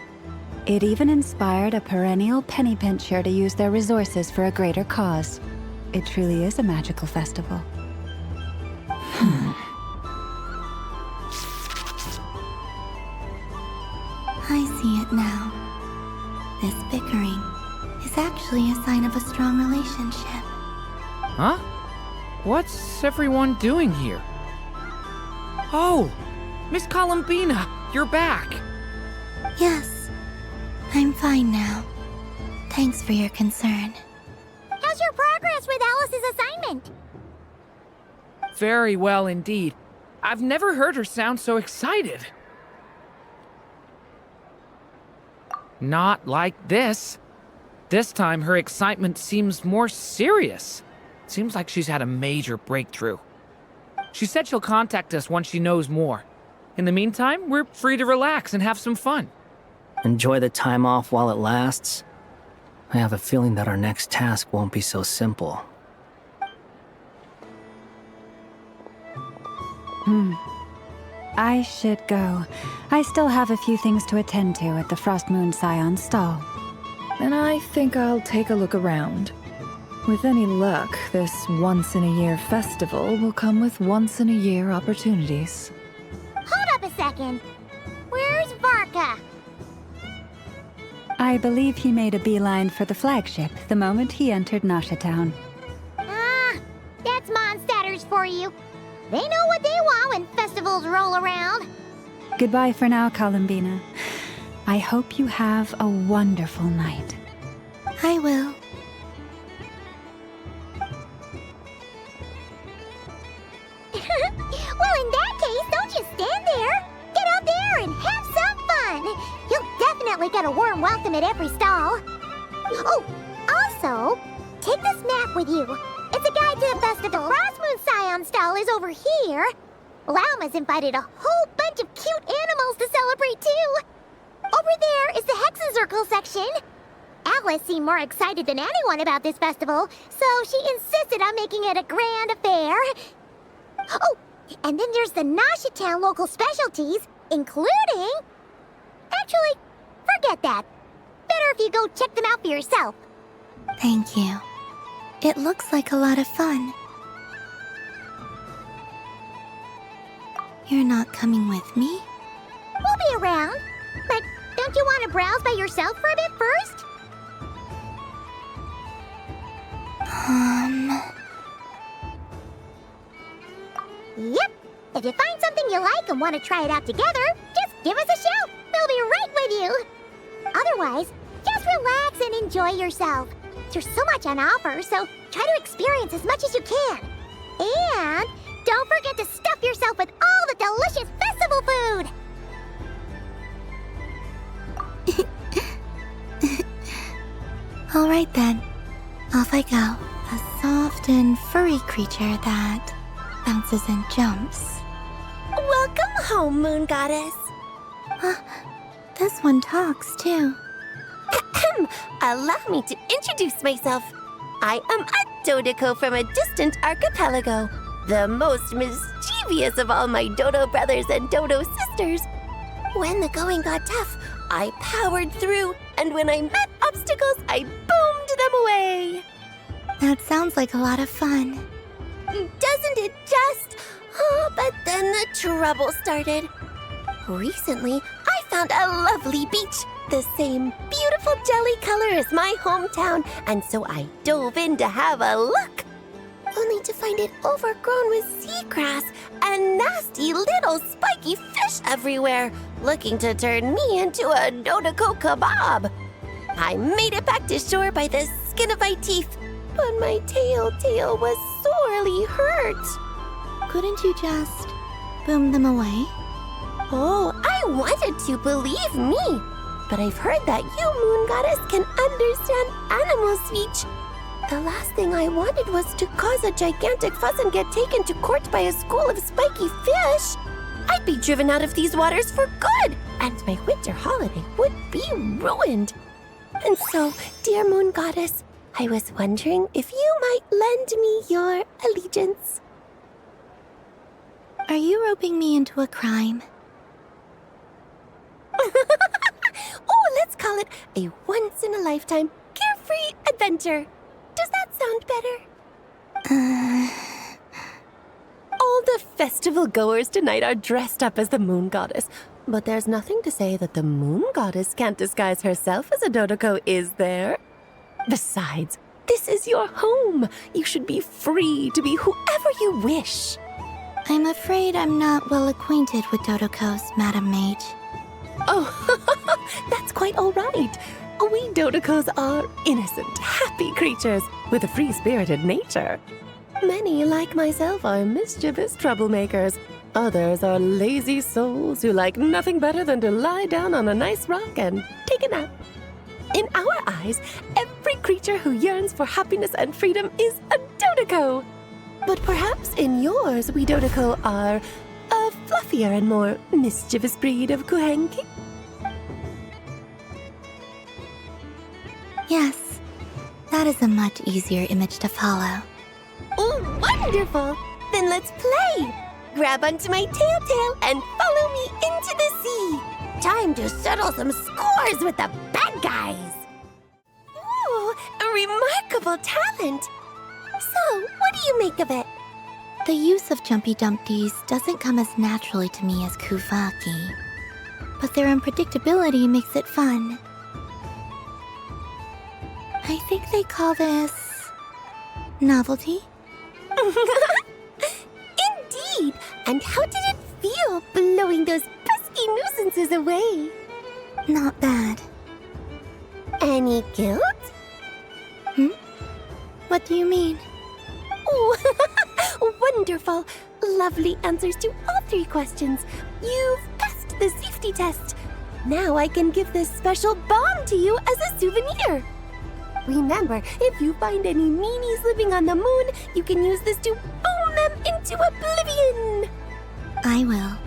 It even inspired a perennial penny pincher to use their resources for a greater cause. It truly is a magical festival. I see it now. This bickering is actually a sign of a strong relationship. Huh? What's everyone doing here? Oh! Miss Columbina, you're back! Yes, I'm fine now. Thanks for your concern. How's your progress with Alice's assignment? Very well indeed. I've never heard her sound so excited. Not like this. This time her excitement seems more serious. Seems like she's had a major breakthrough. She said she'll contact us once she knows more. In the meantime, we're free to relax and have some fun. Enjoy the time off while it lasts. I have a feeling that our next task won't be so simple. I should go. I still have a few things to attend to at the Frost Moon Scion's stall. Then I think I'll take a look around. With any luck, this once-in-a-year festival will come with once-in-a-year opportunities. Hold up a second. Where's Varka? I believe he made a beeline for the flagship the moment he entered Nasha Town. Ah, that's Mondstadters for you. They know what they want when festivals roll around. Goodbye for now, Columbina. I hope you have a wonderful night. I will. Well, in that case, don't you stand there. Get out there and have some fun. You'll definitely get a warm welcome at every stall. Oh, also, take this map with you. It's a guide to the festival. Frostmoon Scion stall is over here. Lauma's invited a whole bunch of cute animals to celebrate, too. Over there is the Hexen section. Alice seemed more excited than anyone about this festival, so she insisted on making it a grand affair. Oh, and then there's the Nasha Town local specialties, including... Actually, forget that. Better if you go check them out for yourself. Thank you. It looks like a lot of fun. You're not coming with me? We'll be around. But don't you want to browse by yourself for a bit first? Yep. If you find something you like and want to try it out together, just give us a shout. We'll be right with you. Otherwise, just relax and enjoy yourself. There's so much on offer, so try to experience as much as you can. And don't forget to stuff yourself with all the delicious festival food. All right then. Off I go. A soft and furry creature that bounces and jumps. Welcome home, Moon Goddess. This one talks too. Allow me to introduce myself. I am a Dodoco from a distant archipelago, the most mischievous of all my Dodo brothers and Dodo sisters. When the going got tough, I powered through, and when I met obstacles, I boomed them away. That sounds like a lot of fun. Doesn't it just? Oh, but then the trouble started. Recently, I found a lovely beach, the same beautiful jelly color as my hometown, and so I dove in to have a look. Only to find it overgrown with seagrass and nasty little spiky fish everywhere, looking to turn me into a Dodoco kebab. I made it back to shore by the skin of my teeth, but my tail was sorely hurt. Couldn't you just boom them away? Oh, I wanted to, believe me. But I've heard that you, Moon Goddess, can understand animal speech. The last thing I wanted was to cause a gigantic fuss and get taken to court by a school of spiky fish. I'd be driven out of these waters for good, and my winter holiday would be ruined. And so, dear Moon Goddess, I was wondering if you might lend me your allegiance. Are you roping me into a crime? Oh, let's call it a once-in-a-lifetime carefree adventure. Does that sound better? All the festival goers tonight are dressed up as the moon goddess. But there's nothing to say that the moon goddess can't disguise herself as a Dodoko, is there? Besides, this is your home. You should be free to be whoever you wish. I'm afraid I'm not well acquainted with Dodokos, Madam Mage. Oh, that's quite all right. We Dodokos are innocent, happy creatures with a free-spirited nature. Many, like myself, are mischievous troublemakers. Others are lazy souls who like nothing better than to lie down on a nice rock and take a nap. In our eyes, every creature who yearns for happiness and freedom is a Dodoko. But perhaps in yours, we Dodoko are a fluffier and more mischievous breed of Kuhenki? Yes, that is a much easier image to follow. Oh, wonderful! Then let's play! Grab onto my tail and follow me into the sea! Time to settle some scores with the bad guys! Ooh, a remarkable talent! So, what do you make of it? The use of Jumpy Dumpties doesn't come as naturally to me as Kuvaki, but their unpredictability makes it fun. I think they call this novelty. Indeed! And how did it feel blowing those pesky nuisances away? Not bad. Any guilt? What do you mean? Oh, wonderful! Lovely answers to all 3 questions. You've passed the safety test. Now I can give this special bomb to you as a souvenir. Remember, if you find any meanies living on the moon, you can use this to boom them into oblivion. I will.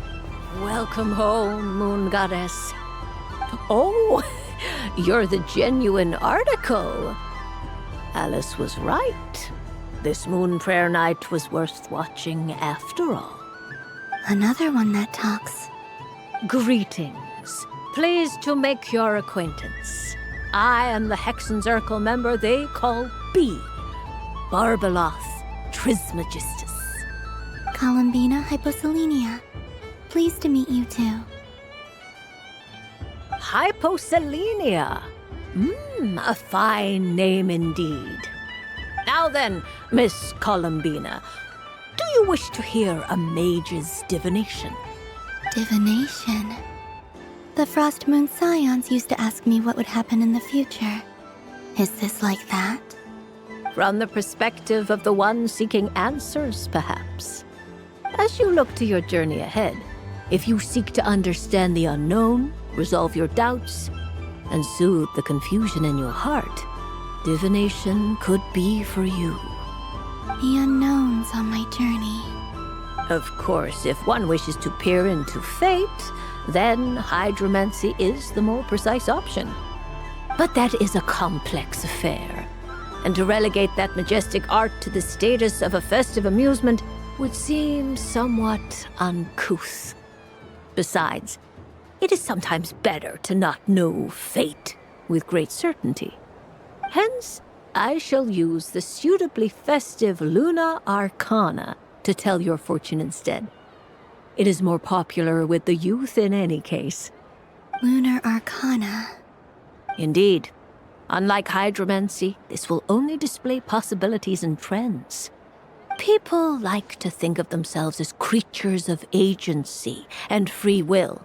Welcome home, Moon Goddess. Oh, you're the genuine article. Alice was right. This moon prayer night was worth watching after all. Another one that talks. Greetings. Pleased to make your acquaintance. I am the Hexenzirkel member they call B. Barbeloth Trismegistus. Columbina Hyposelenia. Pleased to meet you too. Hyposelenia. A fine name indeed. Now then, Miss Columbina, do you wish to hear a mage's divination? Divination? The Frost Moon Scions used to ask me what would happen in the future. Is this like that? From the perspective of the one seeking answers, perhaps. As you look to your journey ahead, if you seek to understand the unknown, resolve your doubts, and soothe the confusion in your heart, divination could be for you. The unknowns on my journey. Of course, if one wishes to peer into fate, then hydromancy is the more precise option. But that is a complex affair, and to relegate that majestic art to the status of a festive amusement would seem somewhat uncouth. Besides, it is sometimes better to not know fate with great certainty. Hence, I shall use the suitably festive Luna Arcana to tell your fortune instead. It is more popular with the youth in any case. Lunar Arcana. Indeed. Unlike hydromancy, this will only display possibilities and trends. People like to think of themselves as creatures of agency and free will.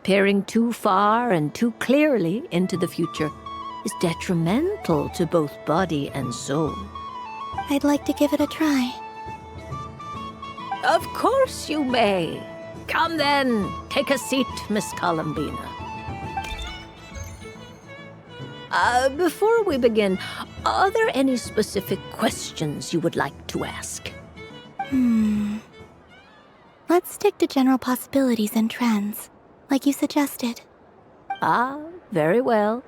Peering too far and too clearly into the future is detrimental to both body and soul. I'd like to give it a try. Of course you may. Come then, take a seat, Miss Columbina. Before we begin, are there any specific questions you would like to ask? Let's stick to general possibilities and trends, like you suggested. Ah, very well.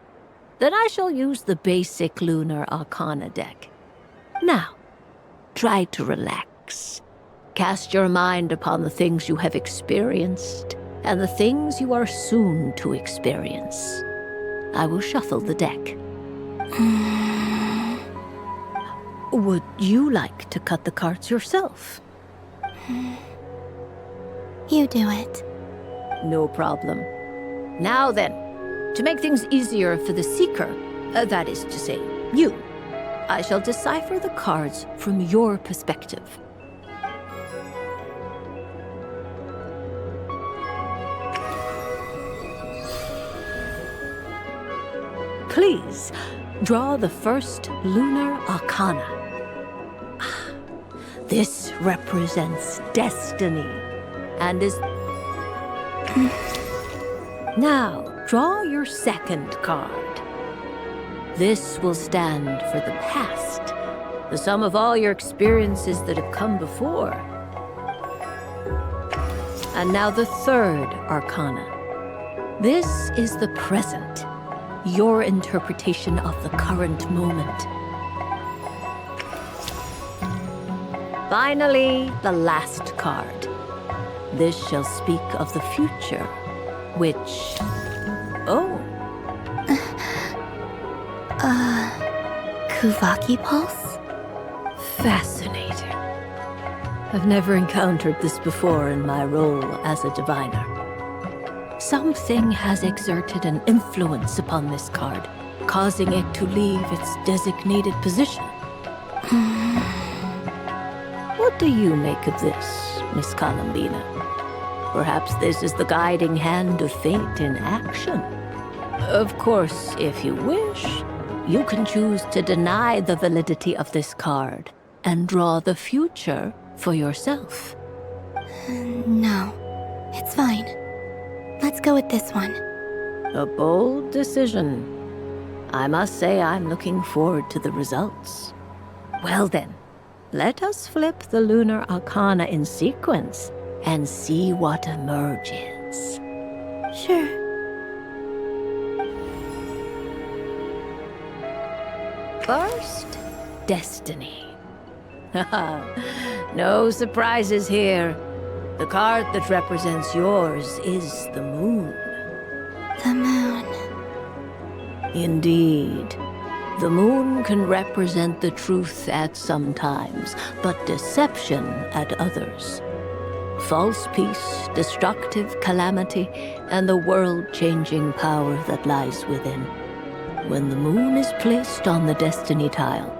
Then I shall use the basic Lunar Arcana deck. Now, try to relax. Cast your mind upon the things you have experienced and the things you are soon to experience. I will shuffle the deck. Would you like to cut the cards yourself? You do it. No problem. Now then, to make things easier for the seeker, that is to say, you, I shall decipher the cards from your perspective. Please, draw the first lunar arcana. This represents destiny and is... Now, draw your second card. This will stand for the past, the sum of all your experiences that have come before. And now the third arcana. This is the present, your interpretation of the current moment. Finally, the last card. This shall speak of the future, which... Oh. Kuvaki Pulse? Fascinating. I've never encountered this before in my role as a diviner. Something has exerted an influence upon this card, causing it to leave its designated position. What do you make of this, Miss Columbina? Perhaps this is the guiding hand of fate in action. Of course, if you wish, you can choose to deny the validity of this card and draw the future for yourself. No, it's fine. Let's go with this one. A bold decision. I must say I'm looking forward to the results. Well then, let us flip the lunar arcana in sequence and see what emerges. Sure. First, destiny. No surprises here. The card that represents yours is the moon. The moon. Indeed. The moon can represent the truth at some times, but deception at others. False peace, destructive calamity, and the world-changing power that lies within. When the moon is placed on the destiny tile,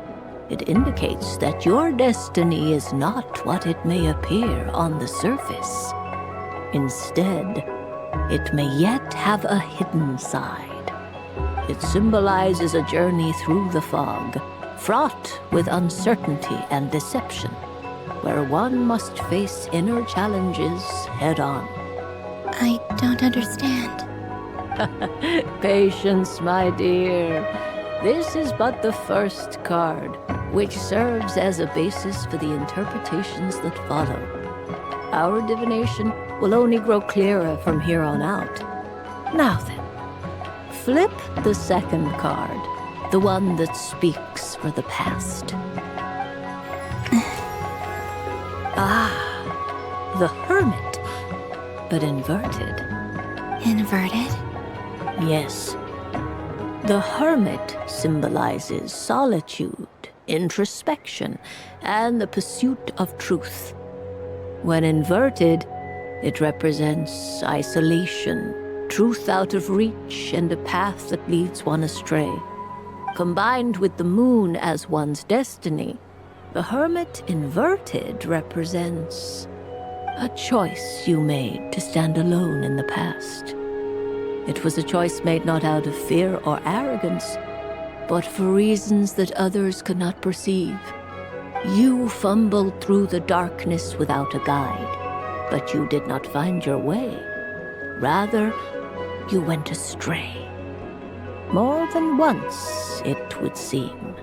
it indicates that your destiny is not what it may appear on the surface. Instead, it may yet have a hidden side. It symbolizes a journey through the fog, fraught with uncertainty and deception, where one must face inner challenges head-on. I don't understand. Patience, my dear. This is but the first card, which serves as a basis for the interpretations that follow. Our divination will only grow clearer from here on out. Now then, flip the second card, the one that speaks for the past. The Hermit, but inverted. Inverted? Yes. The Hermit symbolizes solitude, introspection, and the pursuit of truth. When inverted, it represents isolation, truth out of reach, and a path that leads one astray. Combined with the moon as one's destiny, the Hermit inverted represents a choice you made to stand alone in the past. It was a choice made not out of fear or arrogance, but for reasons that others could not perceive. You fumbled through the darkness without a guide, but you did not find your way. Rather, you went astray. More than once, it would seem.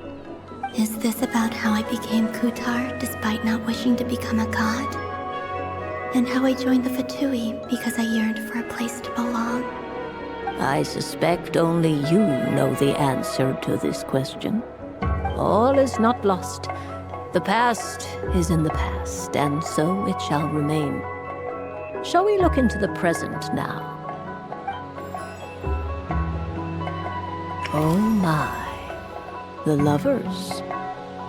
Is this about how I became Kutar despite not wishing to become a god? And how I joined the Fatui because I yearned for a place to belong? I suspect only you know the answer to this question. All is not lost. The past is in the past, and so it shall remain. Shall we look into the present now? Oh my. The Lovers.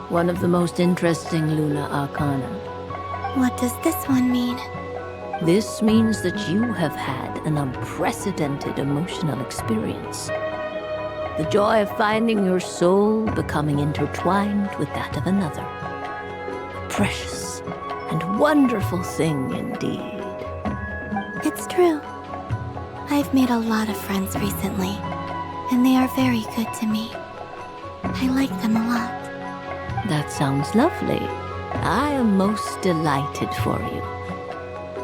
One of the most interesting Luna Arcana. What does this one mean? This means that you have had an unprecedented emotional experience. The joy of finding your soul becoming intertwined with that of another. A precious and wonderful thing indeed. It's true. I've made a lot of friends recently, and they are very good to me. I like them a lot. That sounds lovely. I am most delighted for you.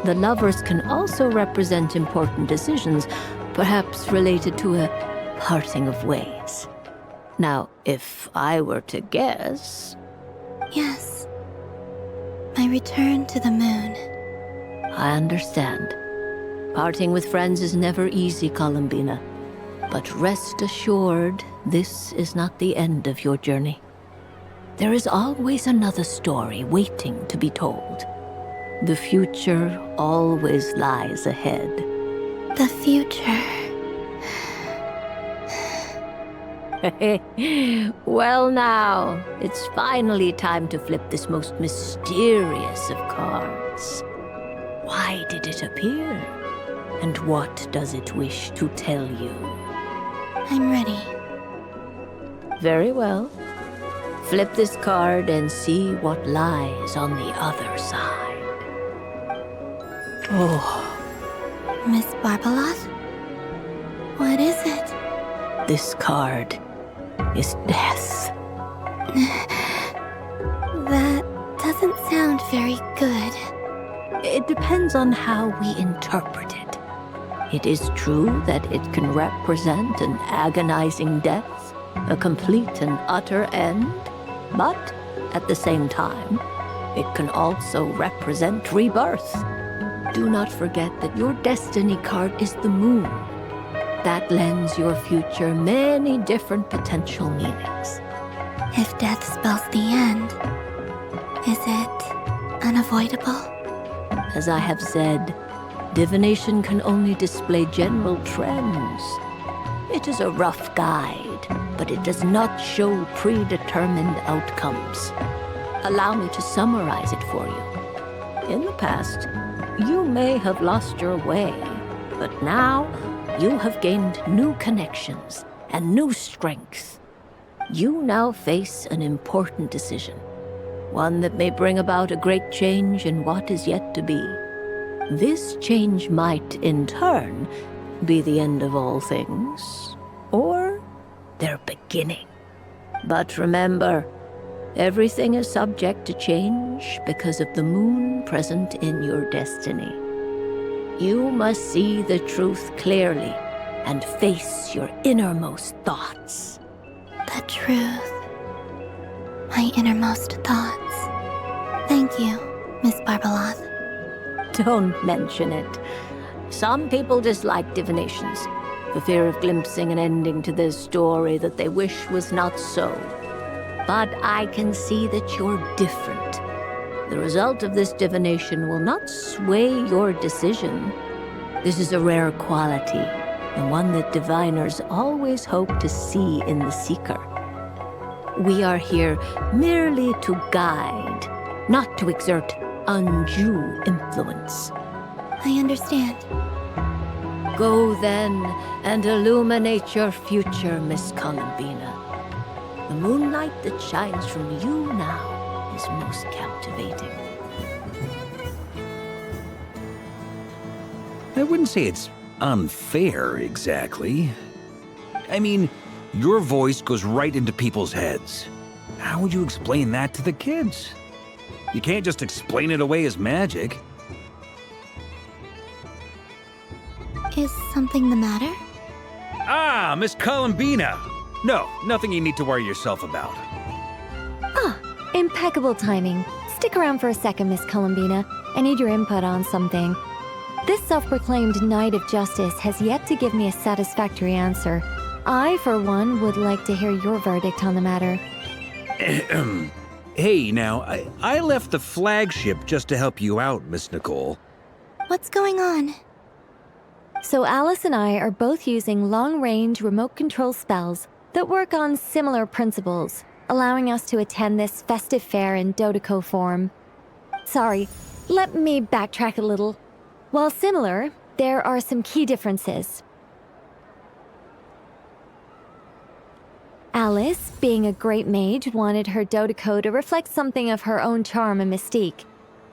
The Lovers can also represent important decisions, perhaps related to a parting of ways. Now, if I were to guess... Yes. My return to the moon. I understand. Parting with friends is never easy, Columbina. But rest assured, this is not the end of your journey. There is always another story waiting to be told. The future always lies ahead. The future. Well now, it's finally time to flip this most mysterious of cards. Why did it appear? And what does it wish to tell you? I'm ready. Very well. Flip this card and see what lies on the other side. Oh. Miss Barbeloth? What is it? This card is death. That doesn't sound very good. It depends on how we interpret it. It is true that it can represent an agonizing death, a complete and utter end, but at the same time, it can also represent rebirth. Do not forget that your destiny card is the moon. That lends your future many different potential meanings. If death spells the end, is it unavoidable? As I have said, divination can only display general trends. It is a rough guide, but it does not show predetermined outcomes. Allow me to summarize it for you. In the past, you may have lost your way, but now you have gained new connections and new strength. You now face an important decision, one that may bring about a great change in what is yet to be. This change might, in turn, be the end of all things, or their beginning. But remember, everything is subject to change because of the moon present in your destiny. You must see the truth clearly and face your innermost thoughts. The truth. My innermost thoughts. Thank you, Miss Barbeloth. Don't mention it. Some people dislike divinations, for fear of glimpsing an ending to their story that they wish was not so. But I can see that you're different. The result of this divination will not sway your decision. This is a rare quality, and one that diviners always hope to see in the seeker. We are here merely to guide, not to exert undue influence. I understand. Go then and illuminate your future, Miss Columbina. The moonlight that shines from you now is most captivating. I wouldn't say it's unfair, exactly. I mean, your voice goes right into people's heads. How would you explain that to the kids? You can't just explain it away as magic. Is something the matter? Ah, Miss Columbina! No, nothing you need to worry yourself about. Ah, impeccable timing. Stick around for a second, Miss Columbina. I need your input on something. This self-proclaimed Knight of Justice has yet to give me a satisfactory answer. I, for one, would like to hear your verdict on the matter. Hey, now, I left the flagship just to help you out, Miss Nicole. What's going on? So Alice and I are both using long-range remote control spells that work on similar principles, allowing us to attend this festive fair in Dottore form. Sorry, let me backtrack a little. While similar, there are some key differences. Alice, being a great mage, wanted her Dottore to reflect something of her own charm and mystique.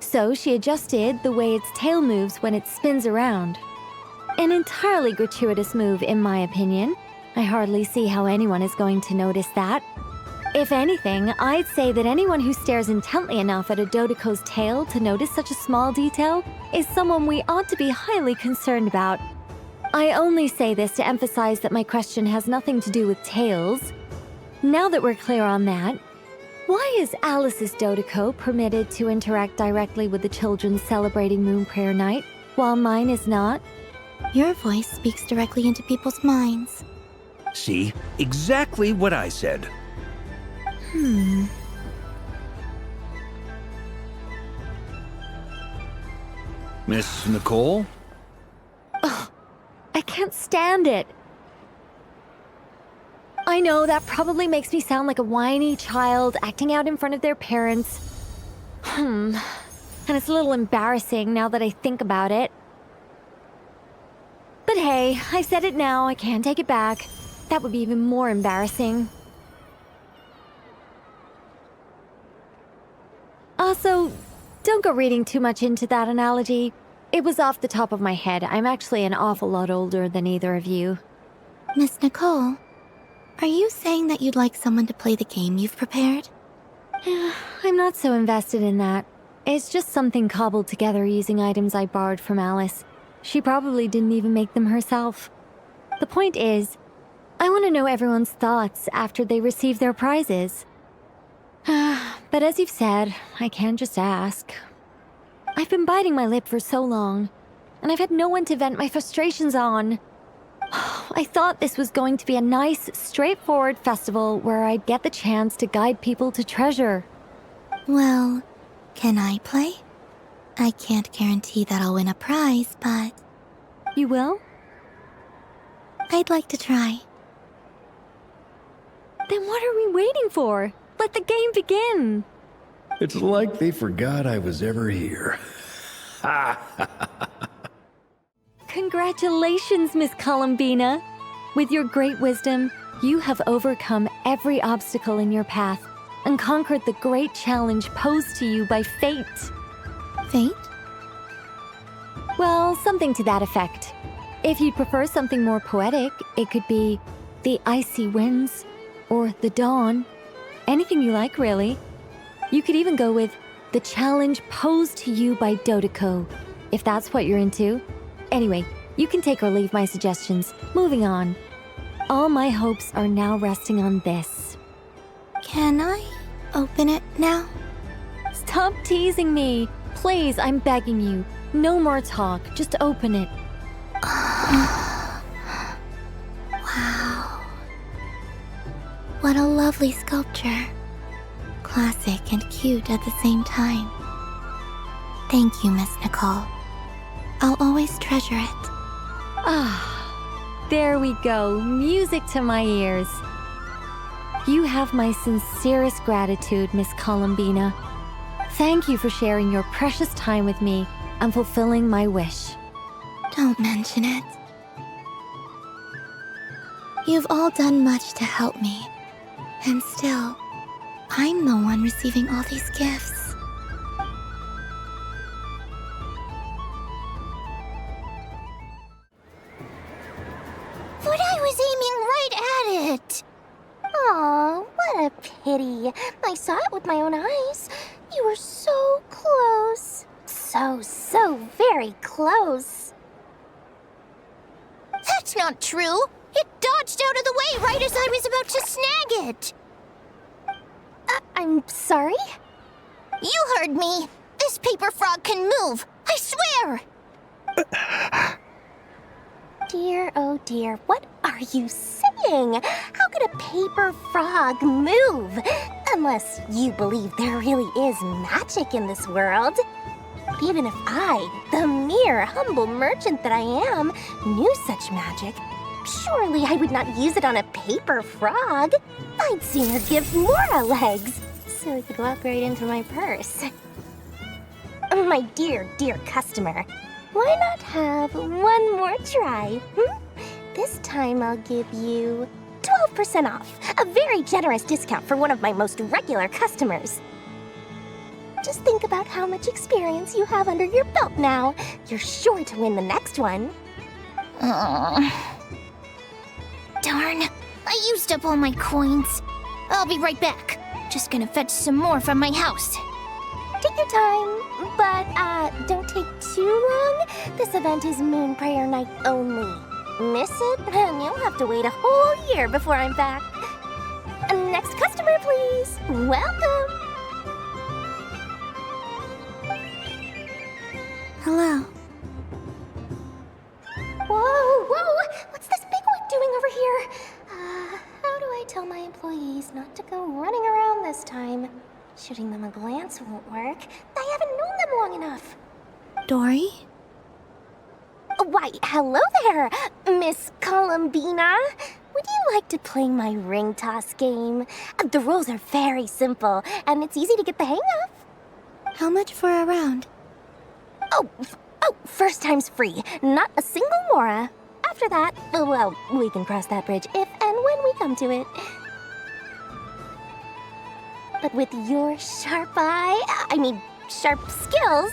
So she adjusted the way its tail moves when it spins around. An entirely gratuitous move, in my opinion. I hardly see how anyone is going to notice that. If anything, I'd say that anyone who stares intently enough at a Dottore's tail to notice such a small detail is someone we ought to be highly concerned about. I only say this to emphasize that my question has nothing to do with tails. Now that we're clear on that, why is Alice's Dottore permitted to interact directly with the children celebrating Moon Prayer Night, while mine is not? Your voice speaks directly into people's minds. See? Exactly what I said. Miss Nicole? Ugh, I can't stand it. I know that probably makes me sound like a whiny child acting out in front of their parents. And it's a little embarrassing now that I think about it. But hey, I said it now, I can't take it back. That would be even more embarrassing. Also, don't go reading too much into that analogy. It was off the top of my head. I'm actually an awful lot older than either of you. Miss Nicole, are you saying that you'd like someone to play the game you've prepared? I'm not so invested in that. It's just something cobbled together using items I borrowed from Alice. She probably didn't even make them herself. The point is, I want to know everyone's thoughts after they receive their prizes. But as you've said, I can't just ask. I've been biting my lip for so long, and I've had no one to vent my frustrations on. I thought this was going to be a nice, straightforward festival where I'd get the chance to guide people to treasure. Well, can I play? I can't guarantee that I'll win a prize, but... You will? I'd like to try. Then what are we waiting for? Let the game begin! It's like they forgot I was ever here. Congratulations, Miss Columbina! With your great wisdom, you have overcome every obstacle in your path and conquered the great challenge posed to you by fate. Fate? Well, something to that effect. If you'd prefer something more poetic, it could be the icy winds or the dawn. Anything you like, really. You could even go with the challenge posed to you by Dottore, if that's what you're into. Anyway, you can take or leave my suggestions. Moving on. All my hopes are now resting on this. Can I open it now? Stop teasing me. Please, I'm begging you. No more talk. Just open it. Wow. What a lovely sculpture. Classic and cute at the same time. Thank you, Miss Nicole. I'll always treasure it. Ah, there we go. Music to my ears. You have my sincerest gratitude, Miss Columbina. Thank you for sharing your precious time with me and fulfilling my wish. Don't mention it. You've all done much to help me, and still, I'm the one receiving all these gifts. But I was aiming right at it! Aw, what a pity. I saw it with my own eyes. You were so close. So very close. That's not true! It dodged out of the way right as I was about to snag it! I'm sorry? You heard me! This paper frog can move! I swear! Dear, oh dear, what are you saying? How could a paper frog move? Unless you believe there really is magic in this world. Even if I, the mere humble merchant that I am, knew such magic, surely I would not use it on a paper frog. I'd sooner give Mora legs, so it could walk right into my purse. My dear, dear customer, why not have one more try? This time I'll give you 12% off, a very generous discount for one of my most regular customers. Just think about how much experience you have under your belt now. You're sure to win the next one. Darn, I used up all my coins. I'll be right back. Just gonna fetch some more from my house. Take your time, but don't take too long. This event is Moon Prayer Night only. Miss it, and you'll have to wait a whole year before I'm back. Next customer, please. Welcome. Hello. Whoa! What's this bigwig doing over here? How do I tell my employees not to go running around this time? Shooting them a glance won't work. I haven't known them long enough. Dory? Why, hello there, Miss Columbina. Would you like to play my ring toss game? The rules are very simple, and it's easy to get the hang of. How much for a round? Oh, first time's free. Not a single mora. After that, well, we can cross that bridge if and when we come to it. But with your sharp skills,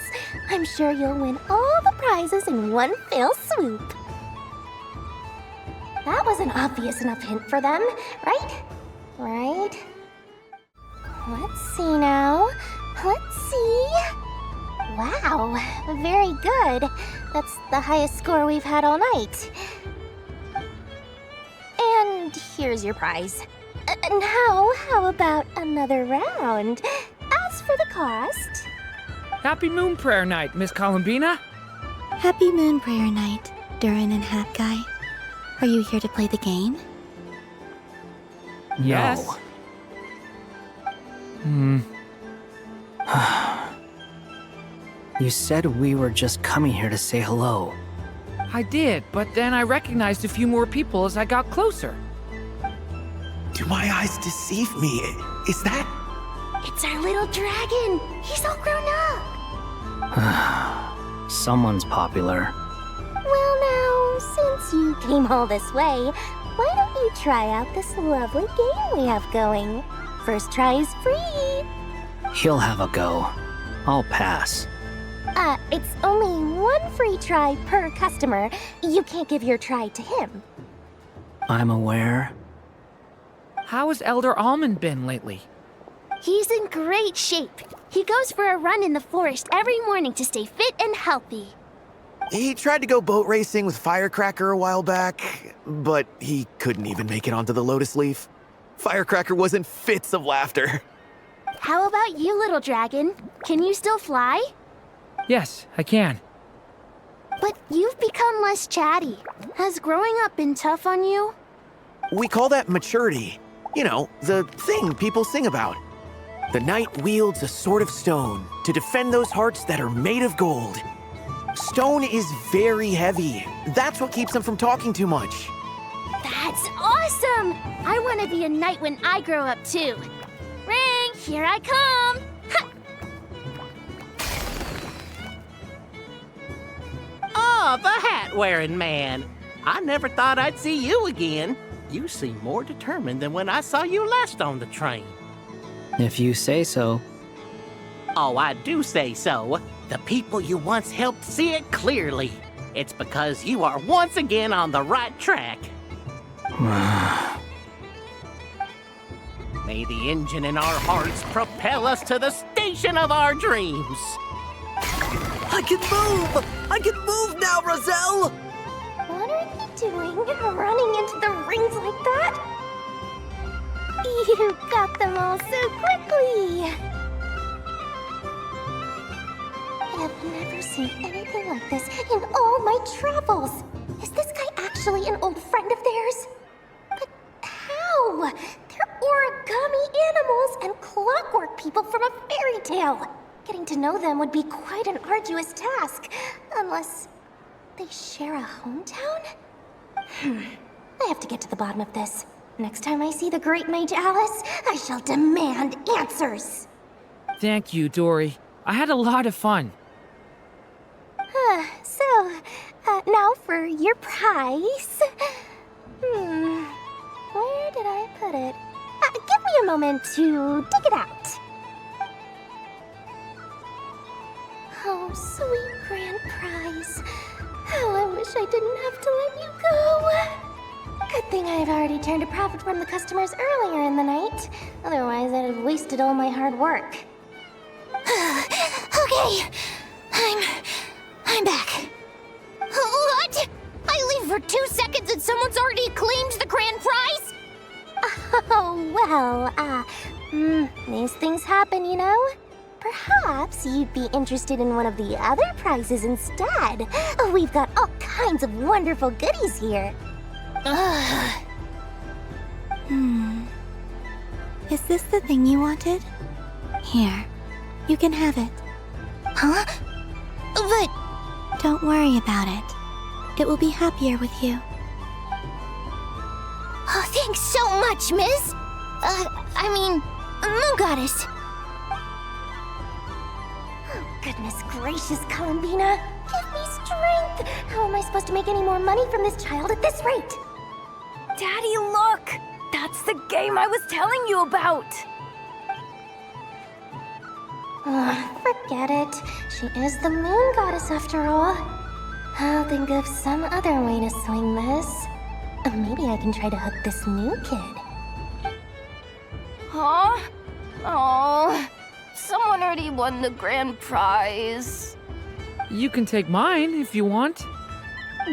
I'm sure you'll win all the prizes in one fell swoop. That was an obvious enough hint for them, right? Right? Let's see now. Let's see. Wow, very good. That's the highest score we've had all night. And here's your prize. Now, how about another round? As for the cost... Happy Moon Prayer Night, Miss Columbina. Happy Moon Prayer Night, Durin and Hat Guy. Are you here to play the game? Yes. You said we were just coming here to say hello. I did, but then I recognized a few more people as I got closer. Do my eyes deceive me? Is that... It's our little dragon! He's all grown up! Someone's popular. Well now, since you came all this way, why don't you try out this lovely game we have going? First try is free! He'll have a go. I'll pass. It's only one free try per customer. You can't give your try to him. I'm aware. How has Elder Almond been lately? He's in great shape. He goes for a run in the forest every morning to stay fit and healthy. He tried to go boat racing with Firecracker a while back, but he couldn't even make it onto the Lotus Leaf. Firecracker was in fits of laughter. How about you, little dragon? Can you still fly? Yes, I can. But you've become less chatty. Has growing up been tough on you? We call that maturity. You know, the thing people sing about. The knight wields a sword of stone to defend those hearts that are made of gold. Stone is very heavy. That's what keeps him from talking too much. That's awesome! I want to be a knight when I grow up too. Ring, here I come! Ha! Oh, the hat-wearing man. I never thought I'd see you again. You seem more determined than when I saw you last on the train. If you say so. Oh, I do say so. The people you once helped see it clearly. It's because you are once again on the right track. May the engine in our hearts propel us to the station of our dreams. I can move! I can move now, Roselle! What are they doing? Running into the rings like that? You got them all so quickly! I've never seen anything like this in all my travels. Is this guy actually an old friend of theirs? But how? They're origami animals and clockwork people from a fairy tale. Getting to know them would be quite an arduous task, unless they share a hometown? I have to get to the bottom of this. Next time I see the Great Mage Alice, I shall demand answers. Thank you, Dory. I had a lot of fun. Now for your prize. Where did I put it? Give me a moment to dig it out. Oh, sweet grand prize. How I wish I didn't have to let you go. Good thing I've already turned a profit from the customers earlier in the night. Otherwise, I'd have wasted all my hard work. Okay, I'm back. What? I leave for 2 seconds and someone's already claimed the grand prize? Oh, well, these things happen, you know? Perhaps you'd be interested in one of the other prizes instead. We've got all kinds of wonderful goodies here. Is this the thing you wanted? Here, you can have it. Huh? But... Don't worry about it. It will be happier with you. Oh, thanks so much, miss. Moon Goddess. Oh, goodness gracious, Columbina. Give me strength. How am I supposed to make any more money from this child at this rate? Daddy, look! That's the game I was telling you about! Forget it. She is the Moon Goddess after all. I'll think of some other way to swing this. Maybe I can try to hook this new kid. Huh? Oh, someone already won the grand prize. You can take mine if you want.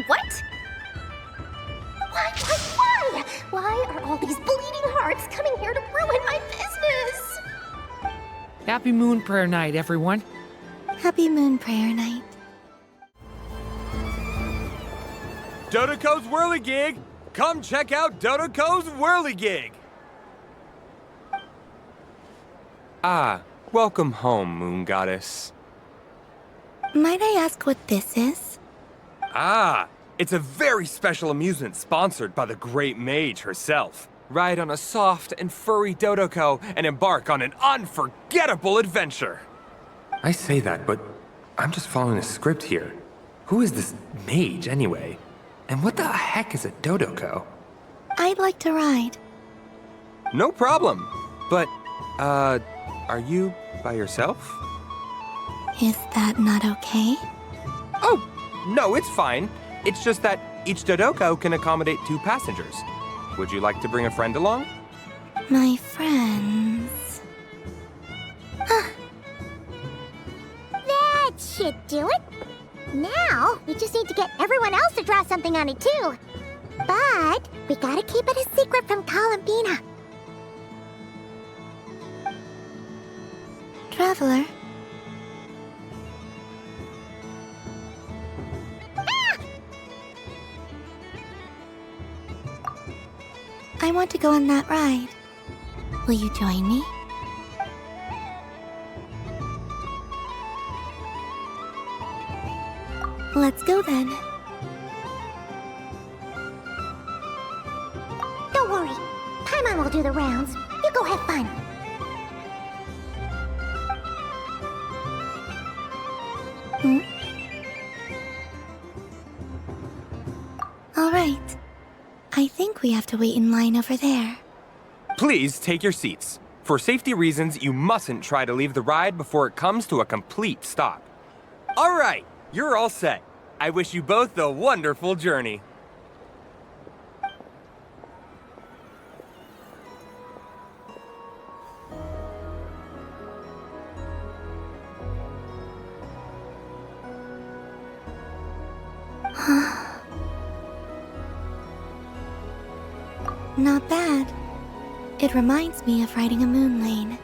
What? Why? Why are all these bleeding hearts coming here to ruin my business? Happy Moon Prayer Night, everyone. Happy Moon Prayer Night. Dodoko's Whirligig! Come check out Dodoko's Whirligig! Ah, welcome home, Moon Goddess. Might I ask what this is? Ah, it's a very special amusement sponsored by the Great Mage herself. Ride on a soft and furry Dodoko and embark on an unforgettable adventure. I say that, but I'm just following a script here. Who is this mage, anyway? And what the heck is a Dodoko? I'd like to ride. No problem. But, are you by yourself? Is that not okay? Oh, no, it's fine. It's just that each Dodoko can accommodate 2 passengers. Would you like to bring a friend along? My friends... That should do it. Now, we just need to get everyone else to draw something on it too. But we gotta keep it a secret from Columbina. Traveler. I want to go on that ride. Will you join me? Let's go then. Don't worry. Paimon will do the rounds. You go have fun. All right. I think we have to wait in line over there. Please take your seats. For safety reasons, you mustn't try to leave the ride before it comes to a complete stop. All right, you're all set. I wish you both a wonderful journey. Not bad. It reminds me of riding a moon lane.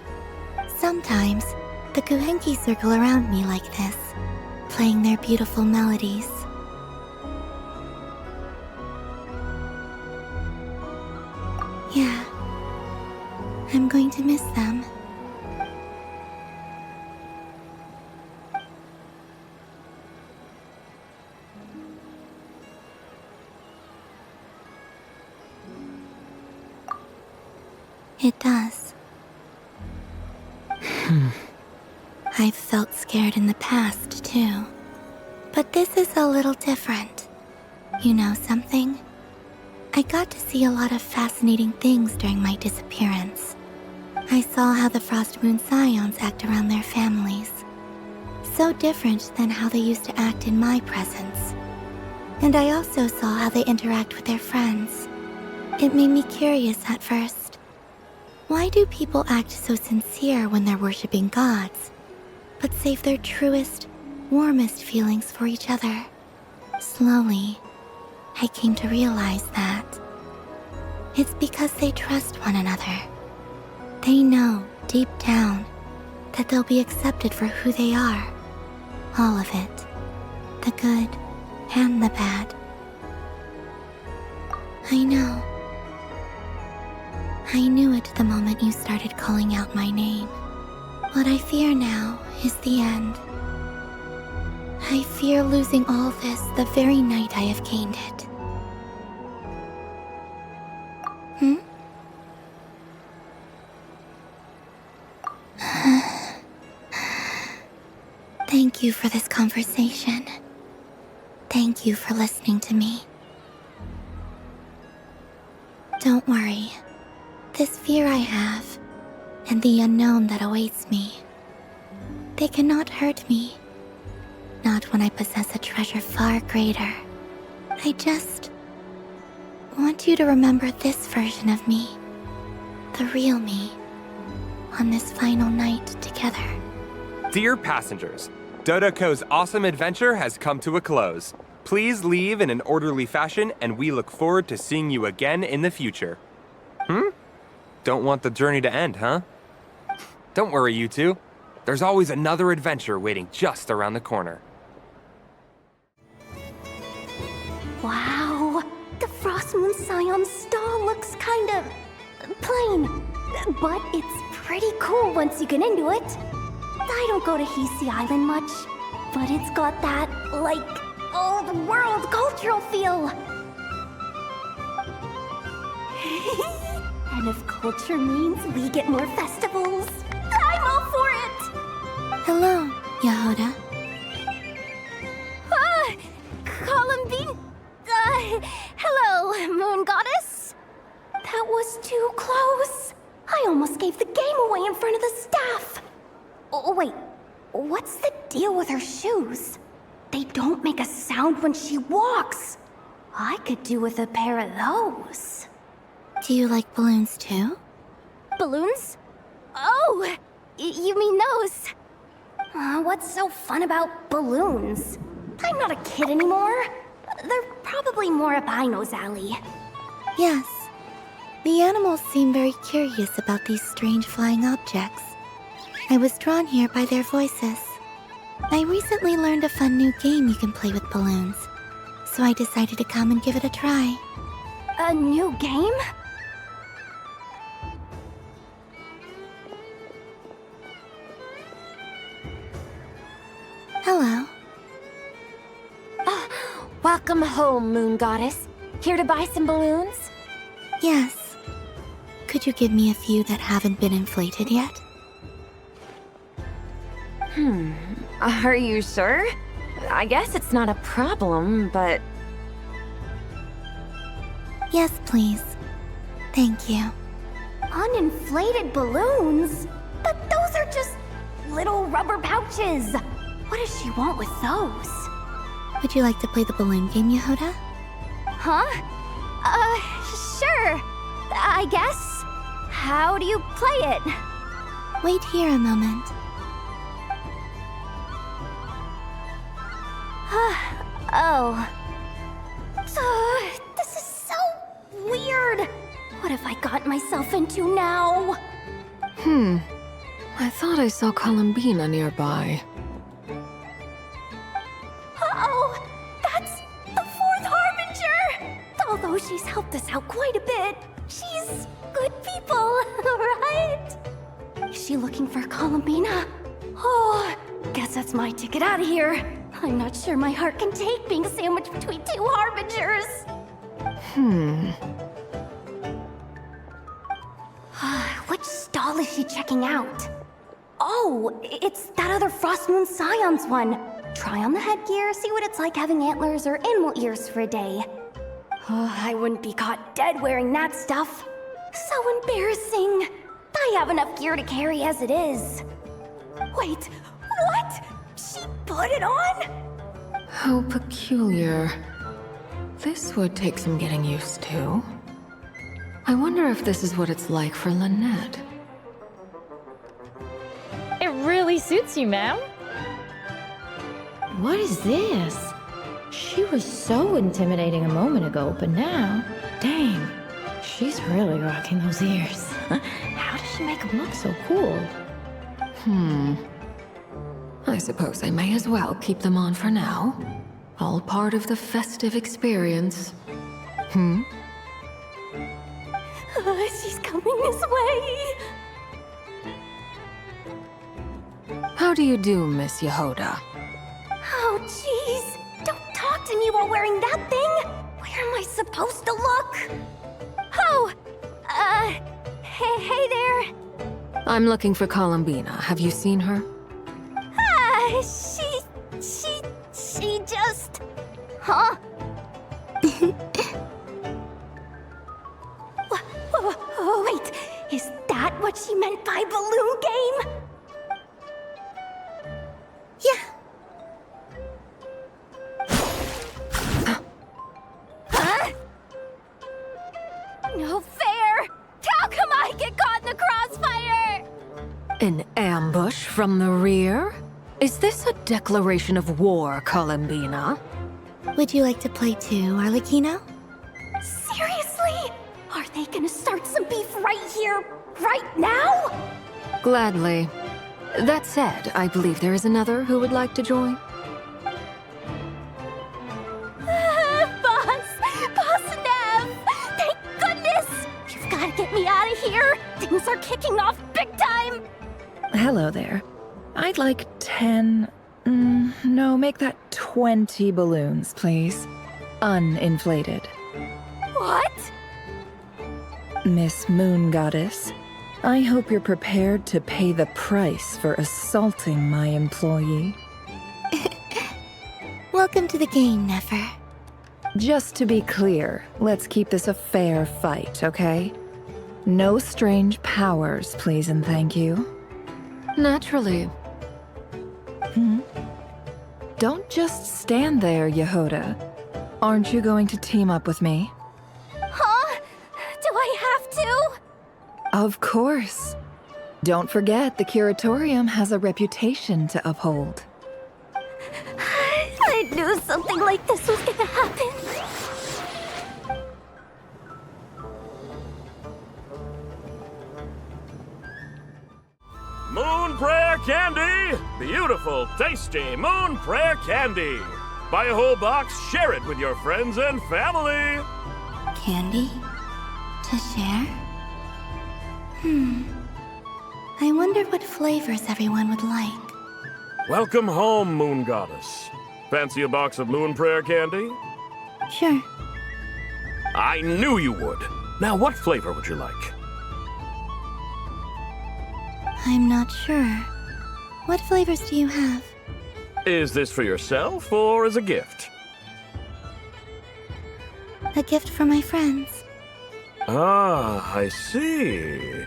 Sometimes, the Kuhenki circle around me like this, playing their beautiful melodies. Yeah, I'm going to miss them. It does. I've felt scared in the past, too. But this is a little different. You know something? I got to see a lot of fascinating things during my disappearance. I saw how the Frost Moon Scions act around their families. So different than how they used to act in my presence. And I also saw how they interact with their friends. It made me curious at first. Why do people act so sincere when they're worshipping gods, but save their truest, warmest feelings for each other? Slowly, I came to realize that it's because they trust one another. They know, deep down, that they'll be accepted for who they are. All of it. The good and the bad. I know. I knew it the moment you started calling out my name. What I fear now is the end. I fear losing all this the very night I have gained it. Thank you for this conversation. Thank you for listening to me. Don't worry. This fear I have, and the unknown that awaits me, they cannot hurt me. Not when I possess a treasure far greater. I just want you to remember this version of me, the real me, on this final night together. Dear passengers, Dodoko's awesome adventure has come to a close. Please leave in an orderly fashion, and we look forward to seeing you again in the future. Don't want the journey to end, huh? Don't worry, you two. There's always another adventure waiting just around the corner. Wow, the Frost Moon Scion stall looks kind of plain, but it's pretty cool once you get into it. I don't go to Hisi Island much, but it's got that, like, old world cultural feel. And if culture means we get more festivals, I'm all for it! Hello, Yehoda. Columbina... hello, Moon Goddess. That was too close. I almost gave the game away in front of the staff. Oh, wait, what's the deal with her shoes? They don't make a sound when she walks. I could do with a pair of those. Do you like balloons too? Balloons? Oh, you mean those? What's so fun about balloons? I'm not a kid anymore. They're probably more up Aino's alley. Yes. The animals seem very curious about these strange flying objects. I was drawn here by their voices. I recently learned a fun new game you can play with balloons, so I decided to come and give it a try. A new game? Hello. Welcome home, Moon Goddess. Here to buy some balloons? Yes. Could you give me a few that haven't been inflated yet? Are you sure? I guess it's not a problem, but... Yes, please. Thank you. Uninflated balloons? But those are just little rubber pouches. What does she want with those? Would you like to play the balloon game, Yehoda? Huh? Sure. I guess. How do you play it? Wait here a moment. Oh. This is so weird. What have I got myself into now? I thought I saw Columbina nearby. Uh-oh! That's the fourth Harbinger! Although she's helped us out quite a bit, she's good people, right? Is she looking for Columbina? Oh, guess that's my ticket out of here. I'm not sure my heart can take being sandwiched between two Harbingers. Which stall is she checking out? Oh, it's that other Frost Moon Scion's one. Try on the headgear, see what it's like having antlers or animal ears for a day. Oh, I wouldn't be caught dead wearing that stuff. So embarrassing. I have enough gear to carry as it is. Wait, what? She put it on? How peculiar. This would take some getting used to. I wonder if this is what it's like for Lynette. It really suits you, ma'am. What is this? She was so intimidating a moment ago, but now, dang, she's really rocking those ears. How does she make them look so cool? I suppose I may as well keep them on for now. All part of the festive experience. She's coming this way. How do you do, Miss Yehoda? Oh, jeez. Don't talk to me while wearing that thing. Where am I supposed to look? Oh, hey there. I'm looking for Columbina. Have you seen her? She just... Huh? Wait, is that what she meant by balloon game? Yeah. Huh? No fair! How come I get caught in the crossfire? An ambush from the rear? Is this a declaration of war, Columbina? Would you like to play too, Arlecchino? Seriously? Are they gonna start some beef right here, right now? Gladly. That said, I believe there is another who would like to join. Boss Nev! Thank goodness! You've gotta get me out of here! Things are kicking off big time! Hello there. I'd like 10... no, make that 20 balloons, please. Uninflated. What? Miss Moon Goddess, I hope you're prepared to pay the price for assaulting my employee. Welcome to the game, Nefer. Just to be clear, let's keep this a fair fight, okay? No strange powers, please and thank you. Naturally. Don't just stand there, Yehoda. Aren't you going to team up with me? Huh? Do I have to? Of course. Don't forget, the Curatorium has a reputation to uphold. I knew something like this was gonna happen. Moon Prayer Candy! Beautiful, tasty Moon Prayer Candy! Buy a whole box, share it with your friends and family! Candy? To share? I wonder what flavors everyone would like. Welcome home, Moon Goddess. Fancy a box of Moon Prayer Candy? Sure. I knew you would. Now, what flavor would you like? I'm not sure. What flavors do you have? Is this for yourself or as a gift? A gift for my friends. Ah, I see.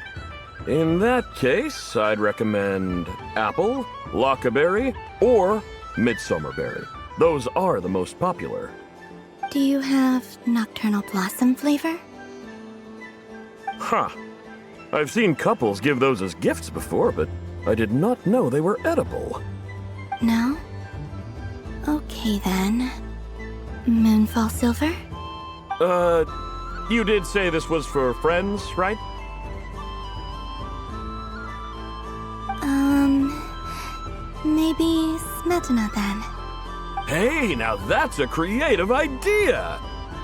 In that case, I'd recommend apple, lockaberry, or midsummerberry. Those are the most popular. Do you have nocturnal blossom flavor? Huh. I've seen couples give those as gifts before, but I did not know they were edible. No? Okay then. Moonfall silver? You did say this was for friends, right? Maybe smetana then. Hey, now that's a creative idea!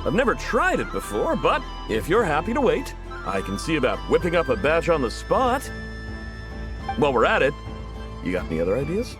I've never tried it before, but if you're happy to wait, I can see about whipping up a batch on the spot. While we're at it, you got any other ideas?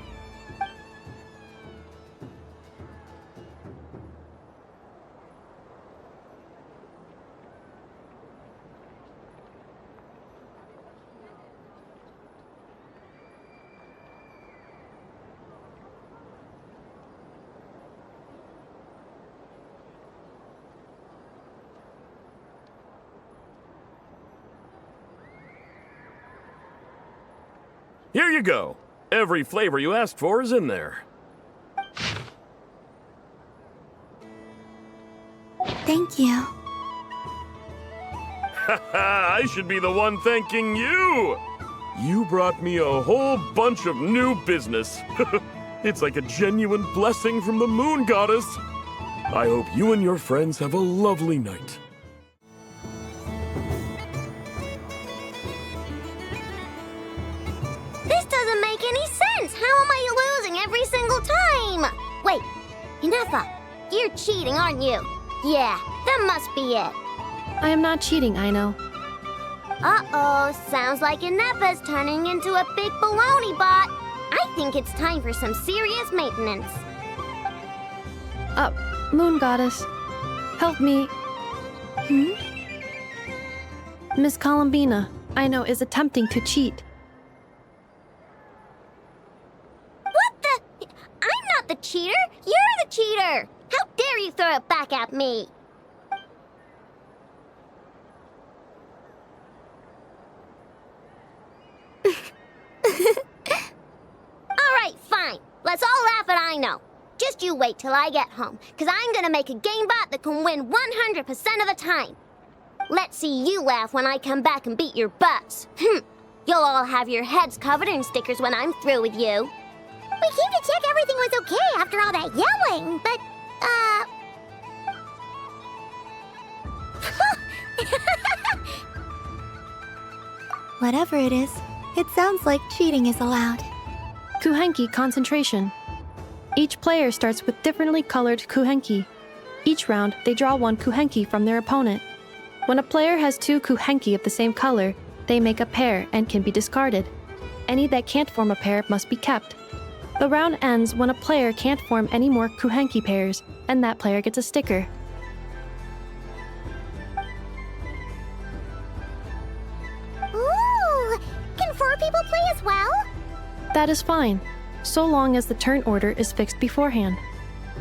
Here you go. Every flavor you asked for is in there. Thank you. I should be the one thanking you! You brought me a whole bunch of new business. It's like a genuine blessing from the moon goddess. I hope you and your friends have a lovely night. This doesn't make any sense! How am I losing every single time? Wait, Inefa, you're cheating, aren't you? Yeah, that must be it. I am not cheating, Aino. Uh-oh, sounds like Inefa's turning into a big baloney bot. I think it's time for some serious maintenance. Moon Goddess, help me. Miss Columbina, Aino is attempting to cheat. What the? I'm not the cheater! You're the cheater! How dare you throw it back at me? Alright, fine. Let's all laugh at Aino. Just you wait till I get home, because I'm gonna make a game bot that can win 100% of the time. Let's see you laugh when I come back and beat your butts. You'll all have your heads covered in stickers when I'm through with you. We came to check everything was okay after all that yelling, but, Whatever it is, it sounds like cheating is allowed. Kuhenki concentration. Each player starts with differently colored kuhenki. Each round, they draw one kuhenki from their opponent. When a player has two kuhenki of the same color, they make a pair and can be discarded. Any that can't form a pair must be kept. The round ends when a player can't form any more kuhenki pairs, and that player gets a sticker. ooh, can 4 people play as well? That is fine, so long as the turn order is fixed beforehand.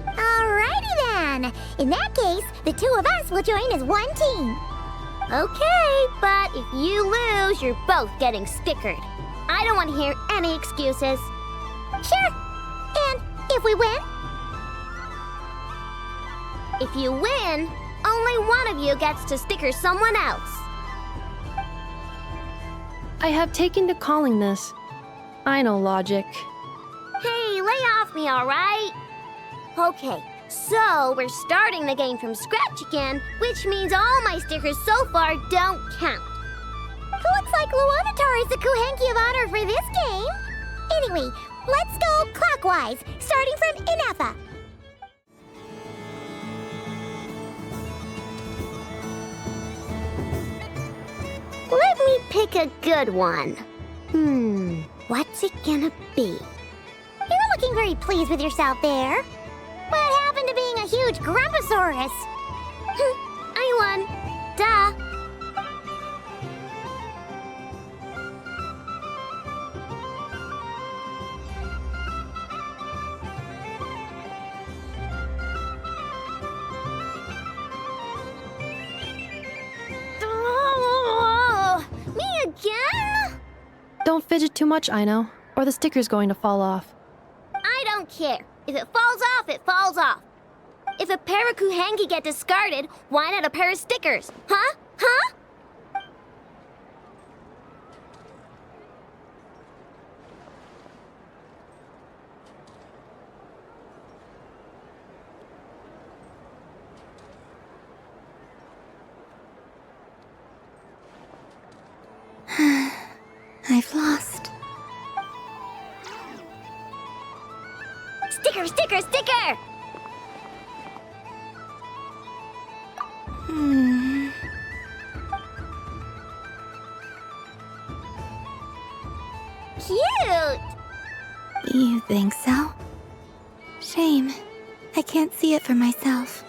Alrighty then. In that case, the 2 of us will join as one team. Okay, but if you lose, you're both getting stickered. I don't want to hear any excuses. Sure. And if we win? If you win, only one of you gets to sticker someone else. I have taken to calling this. I know logic. Hey, lay off me, alright? Okay, so we're starting the game from scratch again, which means all my stickers so far don't count. Looks like Luanatar is the Kuhenki of honor for this game. Anyway, let's go clockwise, starting from Inefa. Let me pick a good one. What's it gonna be? You're not looking very pleased with yourself there. What happened to being a huge Grumposaurus? I won. Duh. Me again? Don't fidget too much, Aino, or the sticker's going to fall off. I don't care. If it falls off, it falls off. If a pair of Kuhenki get discarded, why not a pair of stickers? Huh? Huh? I've lost. Sticker, sticker, sticker! Cute! You think so? Shame. I can't see it for myself.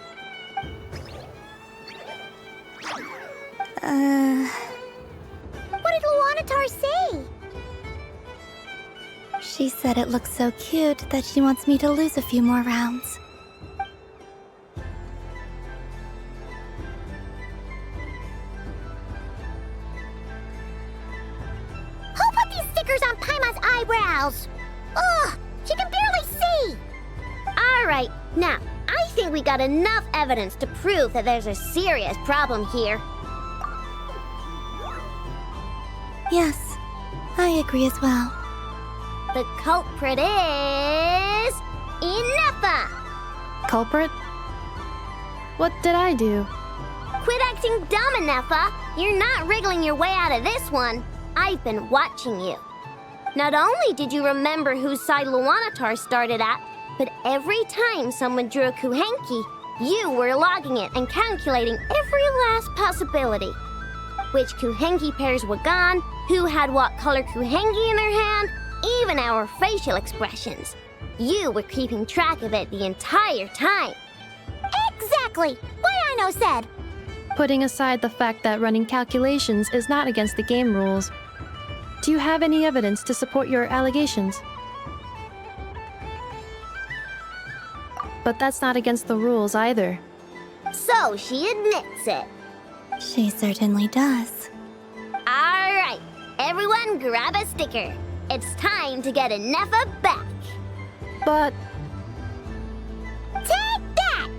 What did Luanatar say? She said it looks so cute that she wants me to lose a few more rounds. Who put these stickers markers on Paimon's eyebrows. Ugh, she can barely see. All right, now, I think we got enough evidence to prove that there's a serious problem here. Yes, I agree as well. The culprit is... Ineffa! Culprit? What did I do? Quit acting dumb, Ineffa! You're not wriggling your way out of this one. I've been watching you. Not only did you remember whose side Luanatar started at, but every time someone drew a Kuhenki, you were logging it and calculating every last possibility. Which Kuhenki pairs were gone, who had what color Kuhenki in their hand, even our facial expressions. You were keeping track of it the entire time. Exactly! What Aino said! Putting aside the fact that running calculations is not against the game rules, do you have any evidence to support your allegations? But that's not against the rules either. So she admits it. She certainly does. All right, everyone grab a sticker. It's time to get Ineffa back. But... Take that!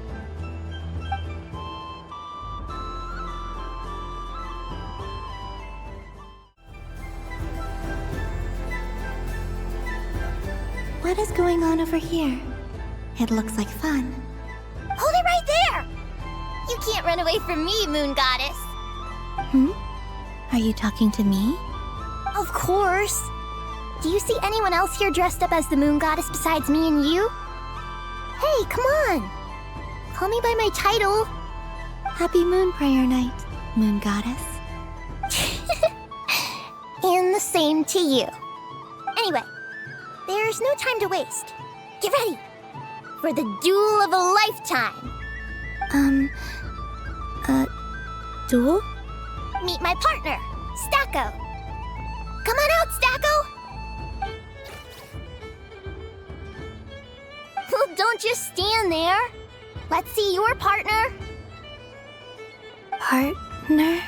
What is going on over here? It looks like fun. Hold it right there! You can't run away from me, Moon Goddess. Are you talking to me? Of course. Do you see anyone else here dressed up as the Moon Goddess besides me and you? Hey, come on! Call me by my title. Happy Moon Prayer Night, Moon Goddess. And the same to you. Anyway, there's no time to waste. Get ready for the duel of a lifetime. Duel? Meet my partner, Stacko. Come on out, Stacko! Well, don't just stand there. Let's see your partner. Partner?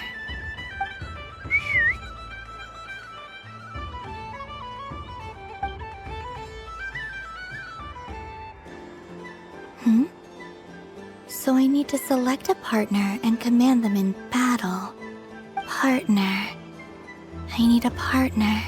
So I need to select a partner and command them in battle. Partner. I need a partner.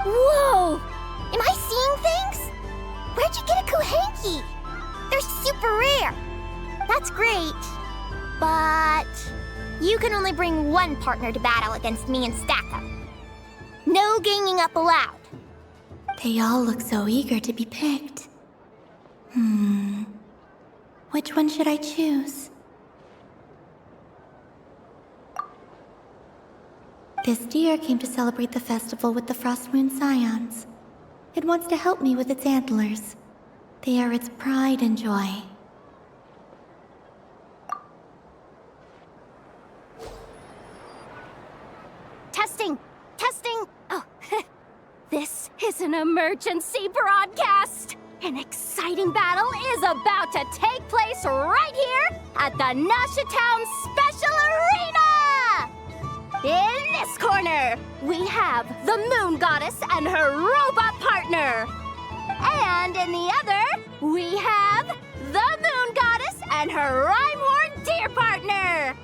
Whoa! Am I seeing things? Where'd you get a Kuhenki? They're super rare. That's great. But you can only bring one partner to battle against me and Stacko. No ganging up allowed. They all look so eager to be picked. Which one should I choose? This deer came to celebrate the festival with the Frost Moon Scions. It wants to help me with its antlers. They are its pride and joy. Testing! Testing! Oh, this is an emergency broadcast! An exciting battle is about to take place right here at the Nasha Town Special Arena! In this corner, we have the Moon Goddess and her robot partner. And in the other, we have the Moon Goddess and her Rhyme-Horn Deer partner.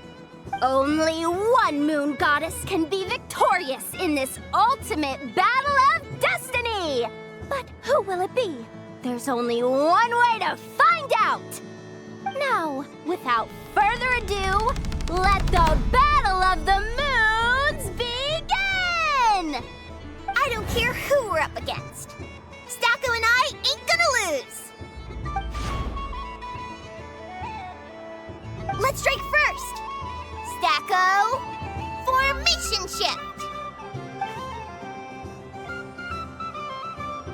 Only one Moon Goddess can be victorious in this ultimate battle of destiny. But who will it be? There's only one way to find out. Now, without further ado, let the Battle of the Moons begin! I don't care who we're up against. Stacko and I ain't gonna lose. Let's strike first. Stacko, formation shift.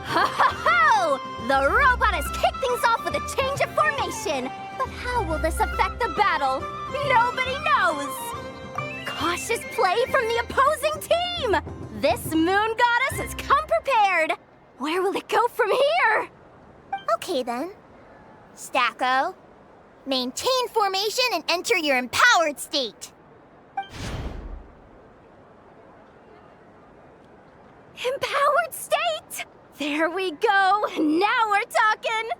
Ho ho ho! The robot has kicked things off with a change of formation. But how will this affect the battle? Nobody knows. luscious play from the opposing team! This moon goddess has come prepared! Where will it go from here? Okay then. Stacko, maintain formation and enter your empowered state. Empowered state! There we go! Now we're talking!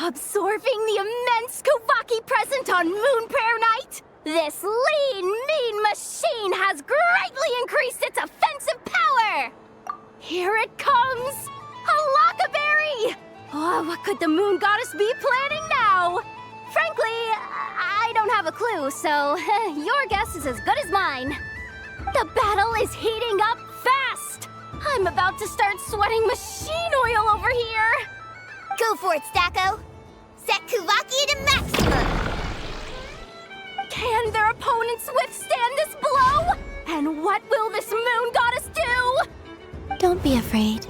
Absorbing the immense Kuvaki present on Moon Prayer Night, this lean, mean machine has greatly increased its offensive power! Here it comes! A Lockaberry! Oh, what could the Moon Goddess be planning now? Frankly, I don't have a clue, so your guess is as good as mine. The battle is heating up fast! I'm about to start sweating machine oil over here! Go for it, Stacko! Set Kuvaki to maximum! Can their opponents withstand this blow? And what will this moon goddess do? Don't be afraid.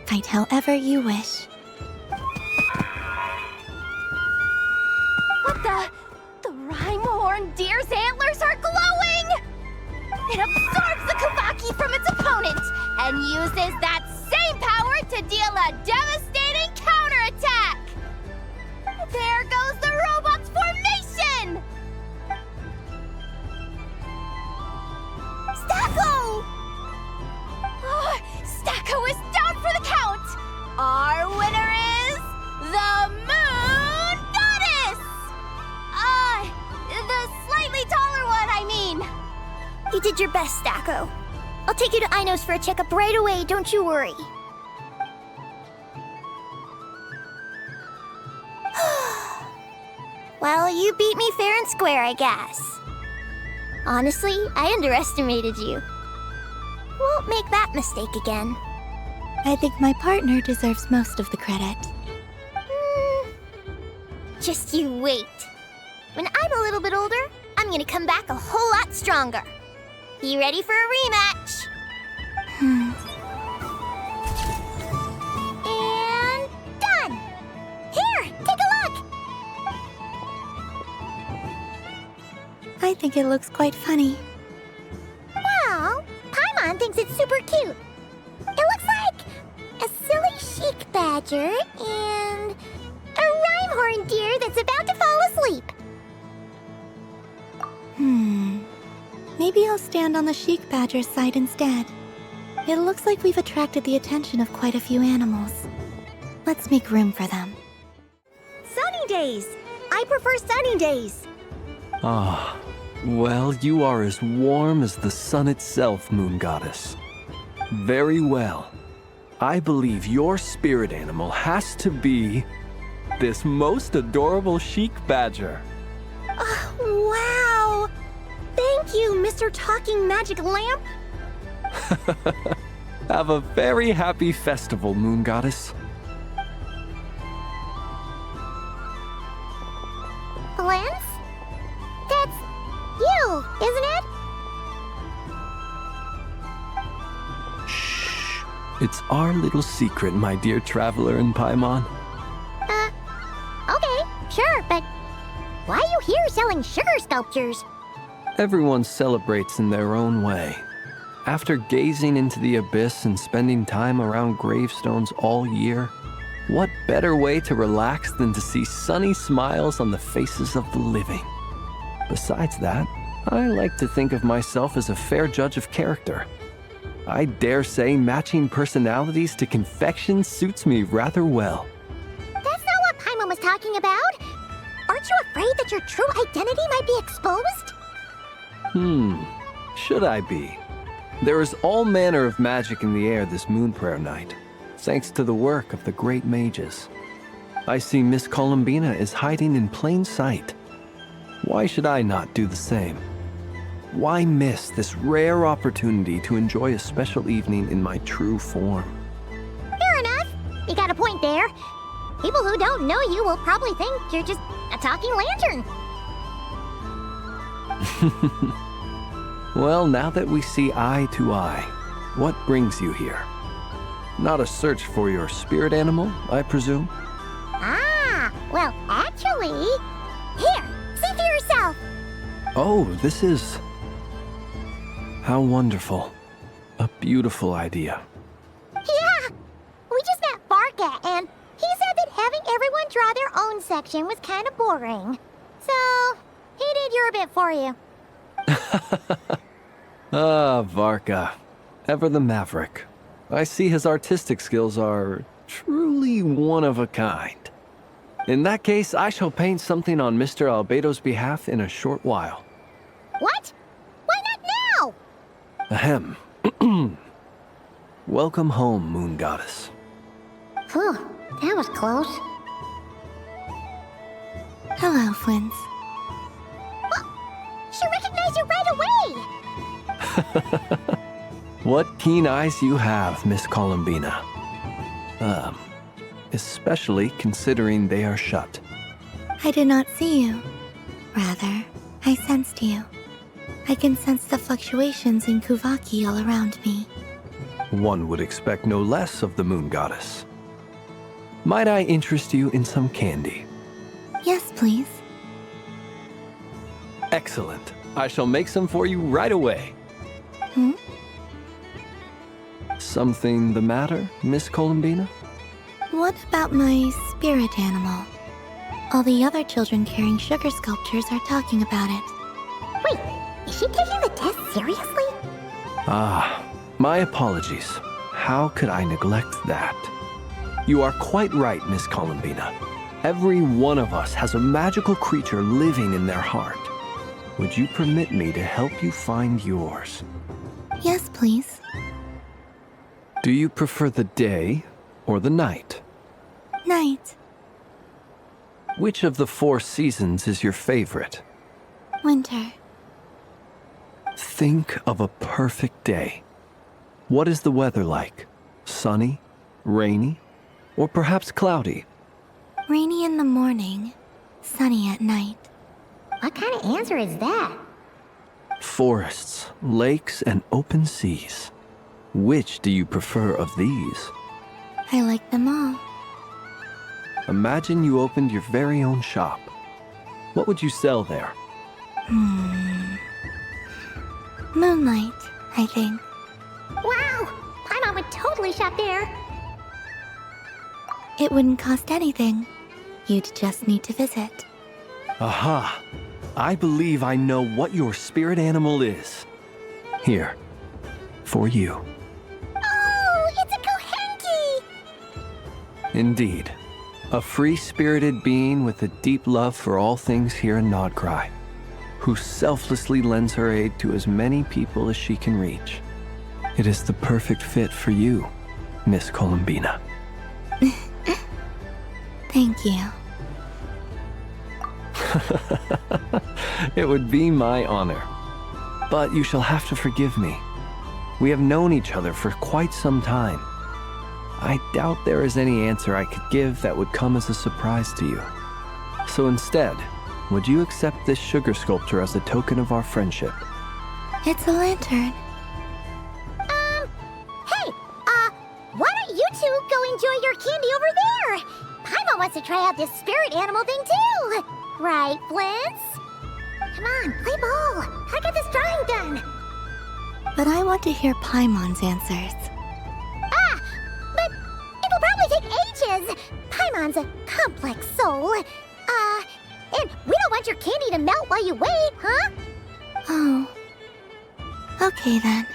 Fight however you wish. What the? The rhyme horn deer's antlers are glowing! It absorbs the Kuvaki from its opponent and uses that same power to deal a devastating counterattack! There goes the robot's formation! Stacko! Oh, Stacko is down for the count! Our winner is the Moon Goddess! The slightly taller one, I mean. You did your best, Stacko. I'll take you to Ainos for a checkup right away, don't you worry. Well, you beat me fair and square, I guess. Honestly, I underestimated you. Won't make that mistake again. I think my partner deserves most of the credit. Just you wait. When I'm a little bit older, I'm gonna come back a whole lot stronger. You ready for a rematch? And done! Here, take a look! I think it looks quite funny. Well, Paimon thinks it's super cute. It looks like a silly chic badger and a rhyme-horn deer that's about to fall asleep. Maybe I'll stand on the chic badger's side instead. It looks like we've attracted the attention of quite a few animals. Let's make room for them. Sunny days! I prefer sunny days. Ah, well, you are as warm as the sun itself, Moon Goddess. Very well. I believe your spirit animal has to be this most adorable chic badger. Wow! Thank you, Mr. Talking Magic Lamp. Have a very happy festival, Moon Goddess. Lance? That's you, isn't it? Shh. It's our little secret, my dear traveler in Paimon. Okay, sure, but why are you here selling sugar sculptures? Everyone celebrates in their own way. After gazing into the abyss and spending time around gravestones all year, what better way to relax than to see sunny smiles on the faces of the living? Besides that, I like to think of myself as a fair judge of character. I dare say matching personalities to confection suits me rather well. That's not what Paimon was talking about. Aren't you afraid that your true identity might be exposed? Should I be? There is all manner of magic in the air this moon prayer night, thanks to the work of the great mages. I see Miss Columbina is hiding in plain sight. Why should I not do the same? Why miss this rare opportunity to enjoy a special evening in my true form? Fair enough. You got a point there. People who don't know you will probably think you're just a talking lantern. Well, now that we see eye to eye, what brings you here? Not a search for your spirit animal, I presume? Well, actually... Here, see for yourself. Oh, this is... How wonderful. A beautiful idea. Yeah! We just met Varka, and he said that having everyone draw their own section was kind of boring. So, he did your bit for you. Ah, Varka. Ever the maverick. I see his artistic skills are truly one of a kind. In that case, I shall paint something on Mr. Albedo's behalf in a short while. What? Why not now? Ahem. Welcome home, Moon Goddess. Phew, that was close. Hello, Flins. She recognized you right away! What keen eyes you have, Miss Columbina. Especially considering they are shut. I did not see you. Rather, I sensed you. I can sense the fluctuations in Kuvaki all around me. One would expect no less of the Moon Goddess. Might I interest you in some candy? Yes, please. Excellent. I shall make some for you right away. Something the matter, Miss Columbina? What about my spirit animal? All the other children carrying sugar sculptures are talking about it. Wait, is she taking the test seriously? Ah, my apologies. How could I neglect that? You are quite right, Miss Columbina. Every one of us has a magical creature living in their heart. Would you permit me to help you find yours? Yes, please. Do you prefer the day or the night? Night. Which of the 4 seasons is your favorite? Winter. Think of a perfect day. What is the weather like? Sunny, rainy, or perhaps cloudy? Rainy in the morning, sunny at night. What kind of answer is that? Forests, lakes, and open seas. Which do you prefer of these? I like them all. Imagine you opened your very own shop. What would you sell there? Moonlight, I think. Wow! Paimon would totally shop there. It wouldn't cost anything. You'd just need to visit. Aha! I believe I know what your spirit animal is. Here, for you. Oh, it's a Kohenki! Indeed. A free-spirited being with a deep love for all things here in Nod-Krai, who selflessly lends her aid to as many people as she can reach. It is the perfect fit for you, Miss Columbina. Thank you. It would be my honor. But you shall have to forgive me. We have known each other for quite some time. I doubt there is any answer I could give that would come as a surprise to you. So instead, would you accept this sugar sculpture as a token of our friendship? It's a lantern. Hey, why don't you two go enjoy your candy over there? Paimon wants to try out this spirit animal thing too. Right, Flint's? Come on, play ball. I got this drawing done. But I want to hear Paimon's answers. But it'll probably take ages. Paimon's a complex soul. And we don't want your candy to melt while you wait, huh? Oh. Okay then.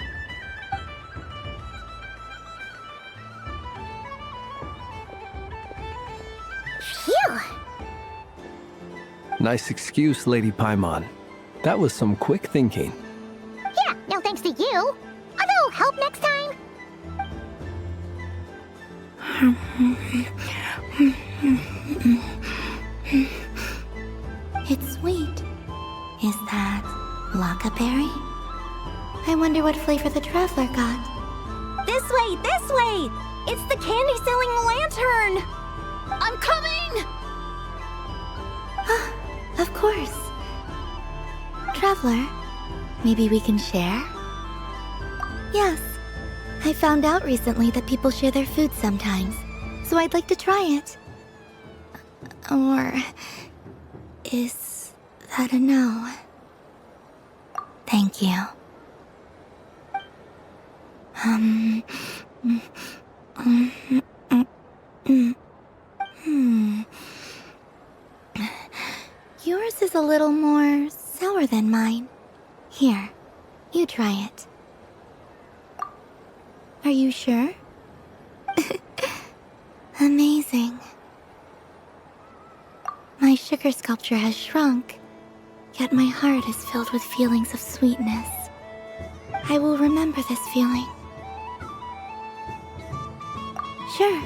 Phew. Nice excuse, Lady Paimon. That was some quick thinking. Yeah, no thanks to you. A little help next time. It's sweet. Is that Lockaberry? I wonder what flavor the traveler got. This way, this way! It's the candy-selling lantern! I'm coming! Of course. Traveler, maybe we can share? Yes. I found out recently that people share their food sometimes, so I'd like to try it. Or is that a no? Thank you. Yours is a little more sour than mine. Here, you try it. Are you sure? Amazing. My sugar sculpture has shrunk, yet my heart is filled with feelings of sweetness. I will remember this feeling. Sure.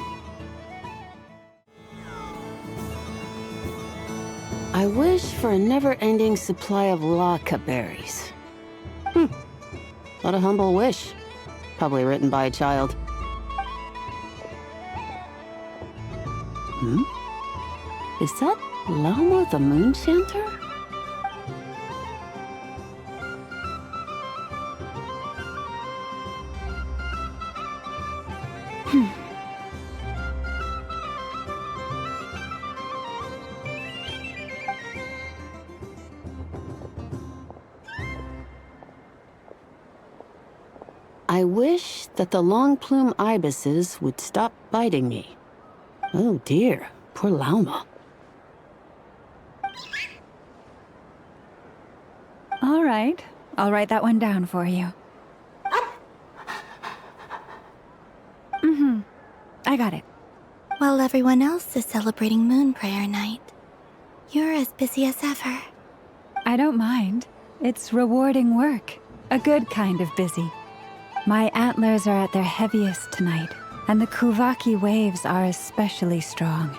I wish for a never-ending supply of laka berries. What a humble wish. Probably written by a child. Is that Lama the Moon Chanter? I wish that the long plume ibises would stop biting me. Oh dear, poor Lauma. All right, I'll write that one down for you. I got it. While everyone else is celebrating Moon Prayer Night, you're as busy as ever. I don't mind. It's rewarding work. A good kind of busy. My antlers are at their heaviest tonight, and the Kuvaki waves are especially strong.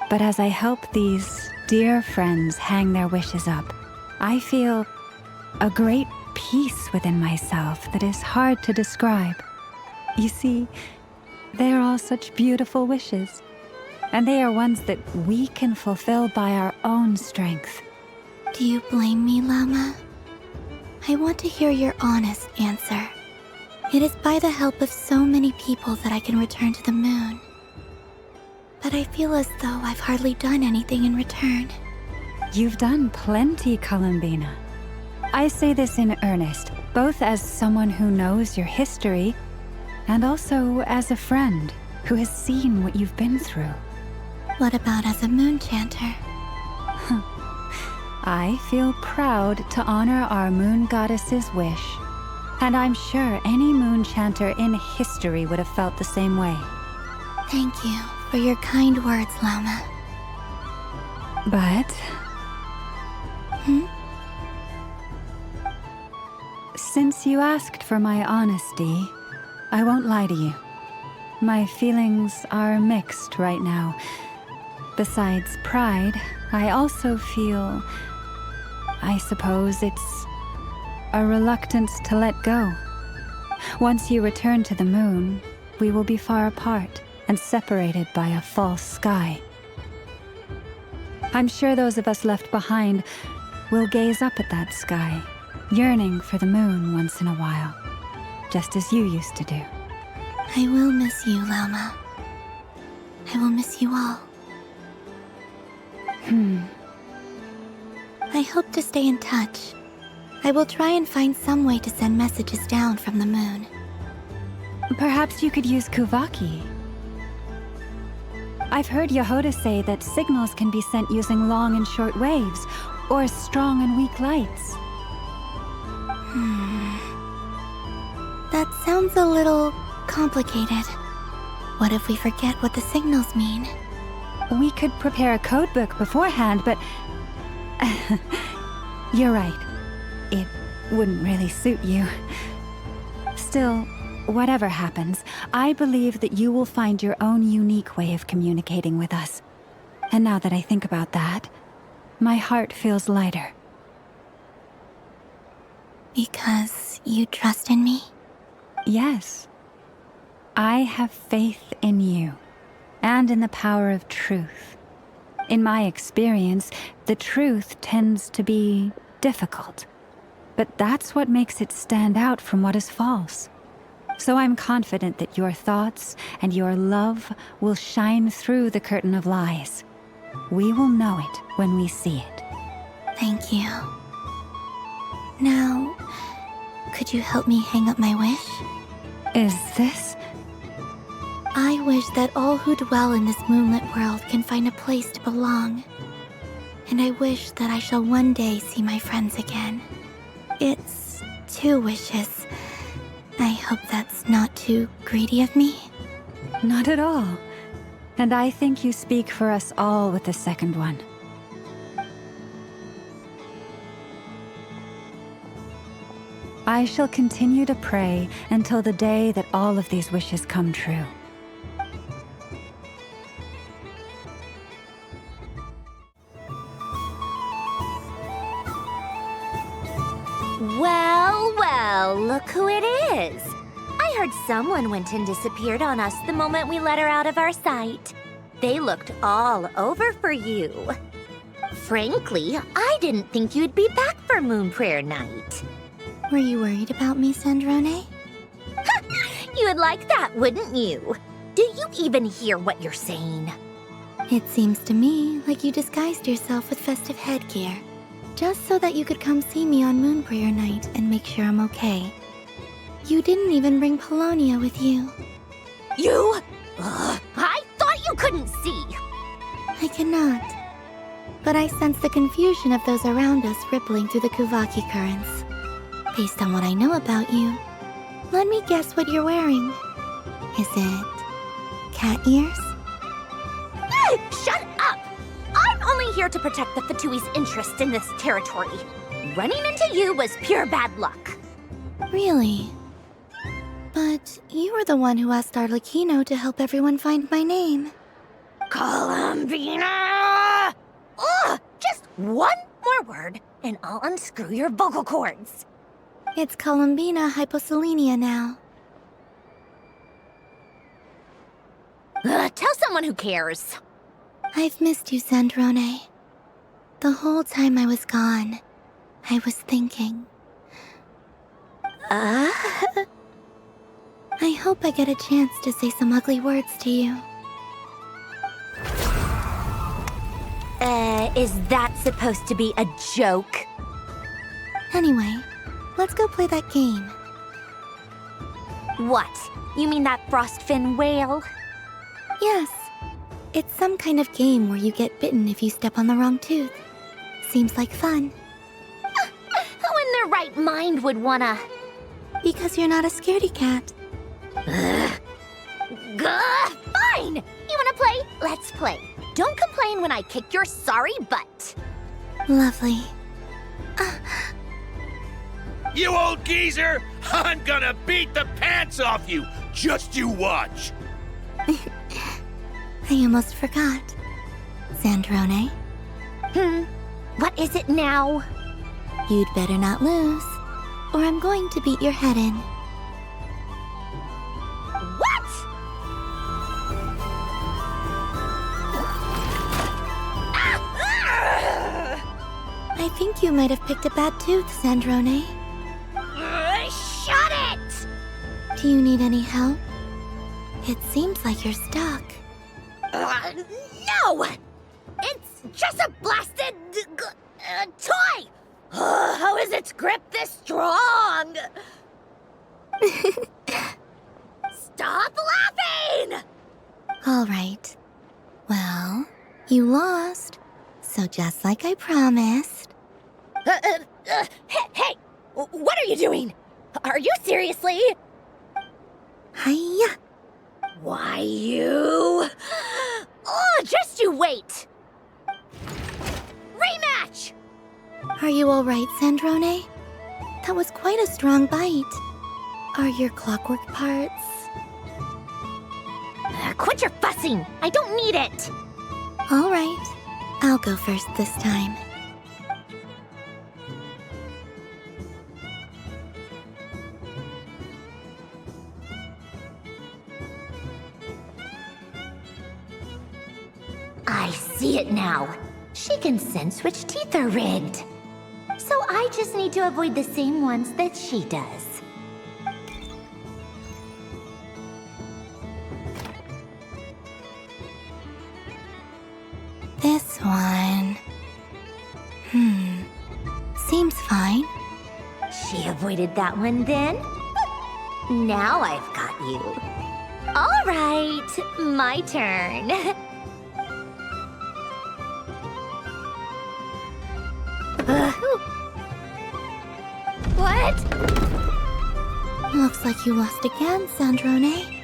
But as I help these dear friends hang their wishes up, I feel a great peace within myself that is hard to describe. You see, they are all such beautiful wishes, and they are ones that we can fulfill by our own strength. Do you blame me, Lama? I want to hear your honest answer. It is by the help of so many people that I can return to the moon. But I feel as though I've hardly done anything in return. You've done plenty, Columbina. I say this in earnest, both as someone who knows your history, and also as a friend who has seen what you've been through. What about as a moon chanter? I feel proud to honor our moon goddess's wish. And I'm sure any moon chanter in history would have felt the same way. Thank you for your kind words, Lama. But... Since you asked for my honesty, I won't lie to you. My feelings are mixed right now. Besides pride, I also feel... I suppose it's... a reluctance to let go. Once you return to the moon, we will be far apart and separated by a false sky. I'm sure those of us left behind will gaze up at that sky, yearning for the moon once in a while, just as you used to do. I will miss you, Lama. I will miss you all. I hope to stay in touch. I will try and find some way to send messages down from the moon. Perhaps you could use Kuvaki. I've heard Yehoda say that signals can be sent using long and short waves, or strong and weak lights. That sounds a little complicated. What if we forget what the signals mean? We could prepare a codebook beforehand, but... You're right. It wouldn't really suit you. Still, whatever happens, I believe that you will find your own unique way of communicating with us. And now that I think about that, my heart feels lighter. Because you trust in me? Yes. I have faith in you, and in the power of truth. In my experience, the truth tends to be difficult. But that's what makes it stand out from what is false. So I'm confident that your thoughts and your love will shine through the curtain of lies. We will know it when we see it. Thank you. Now, could you help me hang up my wish? Is this? I wish that all who dwell in this moonlit world can find a place to belong. And I wish that I shall one day see my friends again. It's 2 wishes. I hope that's not too greedy of me. Not at all. And I think you speak for us all with the second one. I shall continue to pray until the day that all of these wishes come true. Well, well, look who it is. I heard someone went and disappeared on us the moment we let her out of our sight. They looked all over for you. Frankly, I didn't think you'd be back for Moon Prayer Night. Were you worried about me, Sandrone? You would like that, wouldn't you? Do you even hear what you're saying? It seems to me like you disguised yourself with festive headgear, just so that you could come see me on Moon Prayer Night and make sure I'm okay. You didn't even bring Polonia with you. You? I thought you couldn't see. I cannot. But I sense the confusion of those around us rippling through the Kuvaki currents. Based on what I know about you, let me guess what you're wearing. Is it cat ears? Shut up! I'm only here to protect the Fatui's interest in this territory. Running into you was pure bad luck. Really? But you were the one who asked Arlecchino to help everyone find my name. Columbina! Ugh! Just one more word, and I'll unscrew your vocal cords. It's Columbina hyposelenia now. Tell someone who cares. I've missed you, Sandrone. The whole time I was gone, I was thinking. I hope I get a chance to say some ugly words to you. Is that supposed to be a joke? Anyway, let's go play that game. What? You mean that frostfin whale? Yes. It's some kind of game where you get bitten if you step on the wrong tooth. Seems like fun. Who in their right mind would wanna? Because you're not a scaredy cat. Fine! You wanna play? Let's play. Don't complain when I kick your sorry butt. Lovely. You old geezer! I'm gonna beat the pants off you! Just you watch! I almost forgot. Sandrone? What is it now? You'd better not lose, or I'm going to beat your head in. What? I think you might have picked a bad tooth, Sandrone. Shut it! Do you need any help? It seems like you're stuck. No! It's just a blasted toy! How is its grip this strong? Stop laughing! All right. Well, you lost. So just like I promised. Hey! What are you doing? Are you seriously? Hiya! Why, you... Oh, just you wait! Rematch! Are you all right, Sandrone? That was quite a strong bite. Are your clockwork parts? Quit your fussing! I don't need it! All right. I'll go first this time. I see it now. She can sense which teeth are rigged. So I just need to avoid the same ones that she does. This one... Seems fine. She avoided that one then? Now I've got you. All right, my turn. What? Looks like you lost again, Sandrone.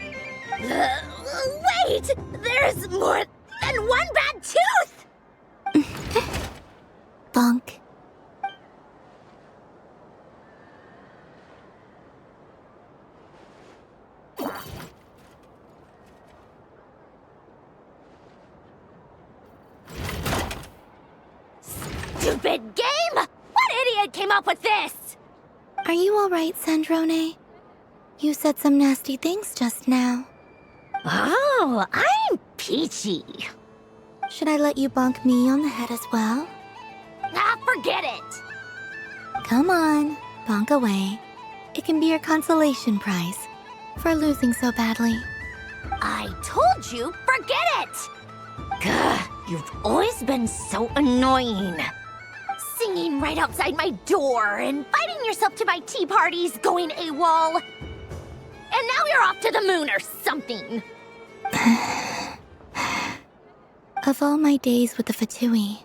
Wait! There's more than one bad tooth! Bonk. Stupid game! What idiot came up with this? Are you alright, Sandrone? You said some nasty things just now. Oh, I'm peachy. Should I let you bonk me on the head as well? Ah, forget it! Come on, bonk away. It can be your consolation prize for losing so badly. I told you, forget it! Gah, you've always been so annoying. Singing right outside my door, inviting yourself to my tea parties, going AWOL. And now you're off to the moon or something. Of all my days with the Fatui,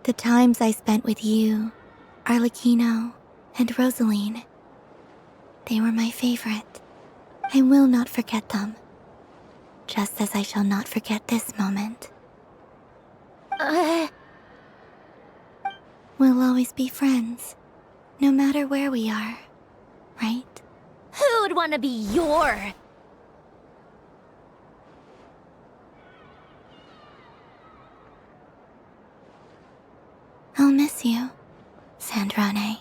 the times I spent with you, Arlecchino, and Rosaline, they were my favorite. I will not forget them. Just as I shall not forget this moment. We'll always be friends, no matter where we are, right? Who'd want to be your... I'll miss you, Sandrone.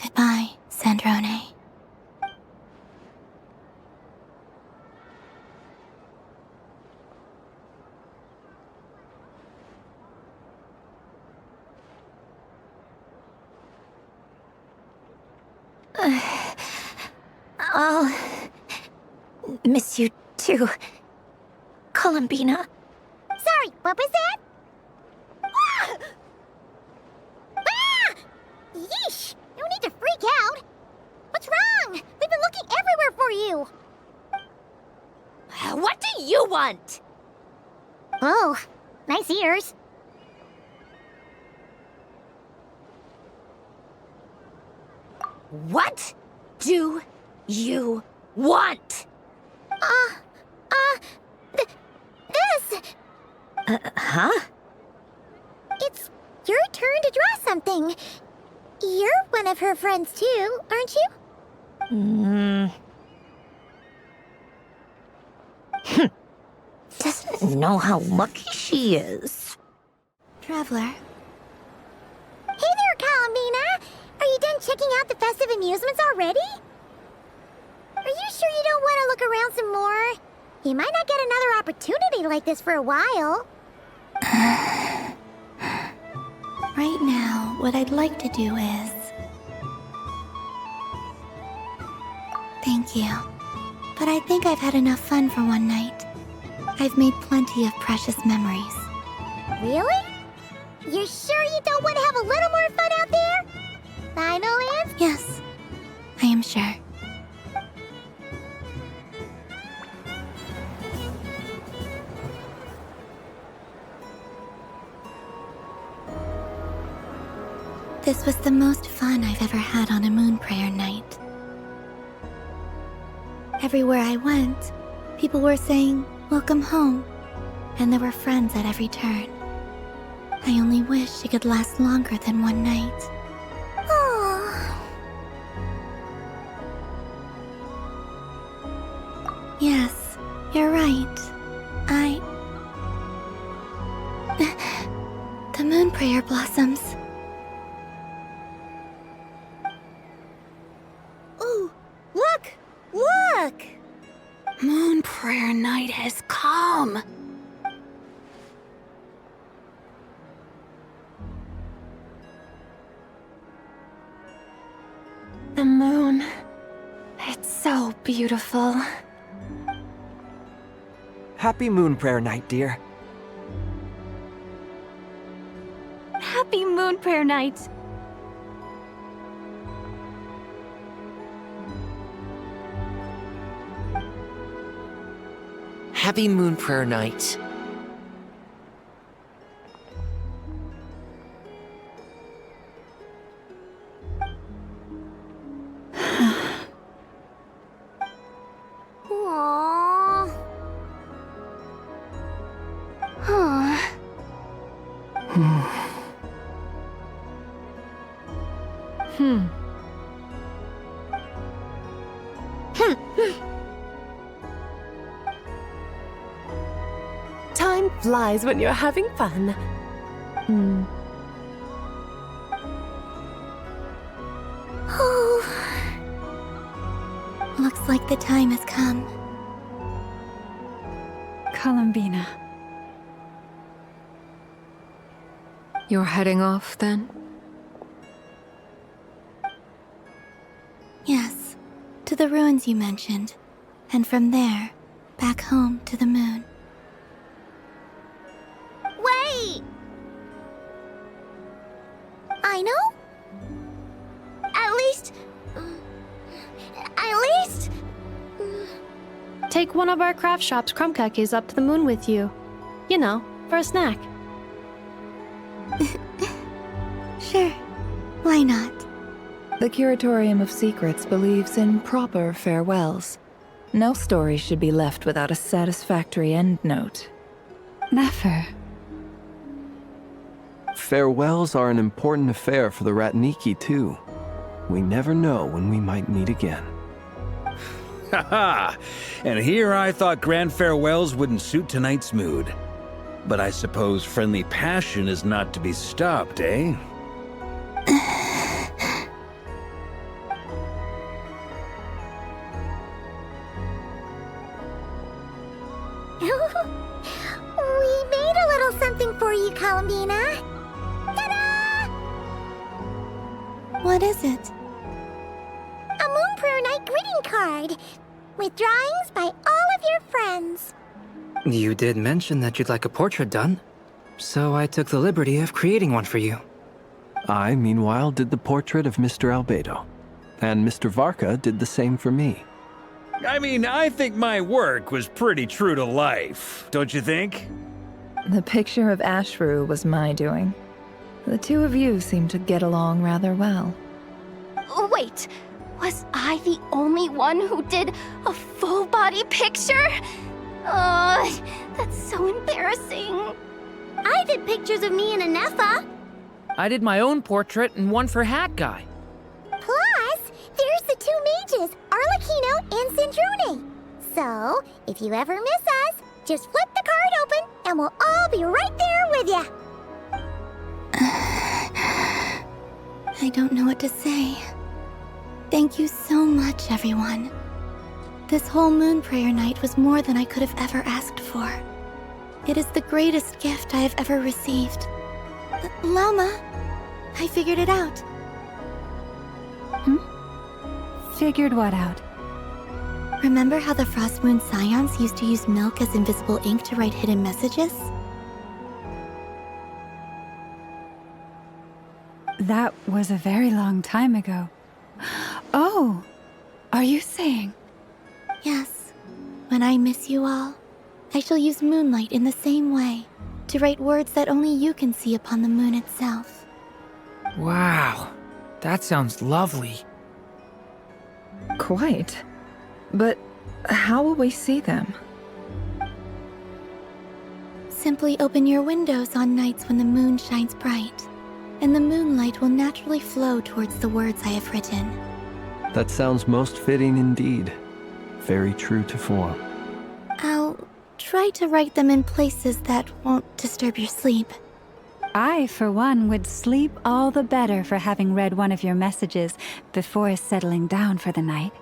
Goodbye, Sandrone. I'll miss you too, Columbina. Sorry, what was that? Ah! Ah! Yeesh! No need to freak out. What's wrong? We've been looking everywhere for you. What do you want? Oh, nice ears. What do you want? This. Huh? It's your turn to draw something. You're one of her friends too, aren't you? Doesn't know how lucky she is. Traveler. Hey there, Columbina! Are you done checking out the festive amusements already? Are you sure you don't want to look around some more? You might not get another opportunity like this for a while. Right now, what I'd like to do is... Thank you. But I think I've had enough fun for one night. I've made plenty of precious memories. Really? You're sure you don't want to have a little more fun out there? Final answer? Yes, I am sure. This was the most fun I've ever had on a moon prayer night. Everywhere I went, people were saying, "Welcome home," and there were friends at every turn. I only wish it could last longer than one night. Oh. Yes, you're right. The moon prayer blossoms. Ooh, look! Look! Moon prayer night has come. The moon. It's so beautiful. Happy Moon Prayer Night, dear. Happy Moon Prayer Night. Happy Moon Prayer Night. Aww. Huh. Time flies when you're having fun. Oh. Looks like the time has come. Columbina. You're heading off, then? Yes, to the ruins you mentioned. And from there, back home to the moon. Wait! I know? At least... Take one of our craft shop's crumb cookies up to the moon with you. You know, for a snack. Sure, why not? The Curatorium of Secrets believes in proper farewells. No story should be left without a satisfactory endnote. Never. Farewells are an important affair for the Ratniki, too. We never know when we might meet again. Haha! And here I thought grand farewells wouldn't suit tonight's mood. But I suppose friendly passion is not to be stopped, eh? We made a little something for you, Columbina. Ta-da! What is it? A Moon Prayer Night greeting card with drawings by all of your friends. You did mention that you'd like a portrait done, so I took the liberty of creating one for you. I, meanwhile, did the portrait of Mr. Albedo, and Mr. Varka did the same for me. I mean, I think my work was pretty true to life, don't you think? The picture of Ashru was my doing. The two of you seem to get along rather well. Wait, was I the only one who did a full-body picture? That's so embarrassing. I did pictures of me and Anefa. I did my own portrait and one for Hat Guy. Plus, there's the two mages, Arlecchino and Sandrone. So, if you ever miss us, just flip the card open and we'll all be right there with you. I don't know what to say. Thank you so much, everyone. This whole Moon Prayer Night was more than I could have ever asked for. It is the greatest gift I have ever received. Llama, I figured it out. Figured what out? Remember how the Frost Moon Scions used to use milk as invisible ink to write hidden messages? That was a very long time ago. Oh, are you saying? Yes. When I miss you all, I shall use moonlight in the same way, to write words that only you can see upon the moon itself. Wow, that sounds lovely. Quite. But how will we see them? Simply open your windows on nights when the moon shines bright, and the moonlight will naturally flow towards the words I have written. That sounds most fitting indeed. Very true to form. I'll try to write them in places that won't disturb your sleep. I, for one, would sleep all the better for having read one of your messages before settling down for the night.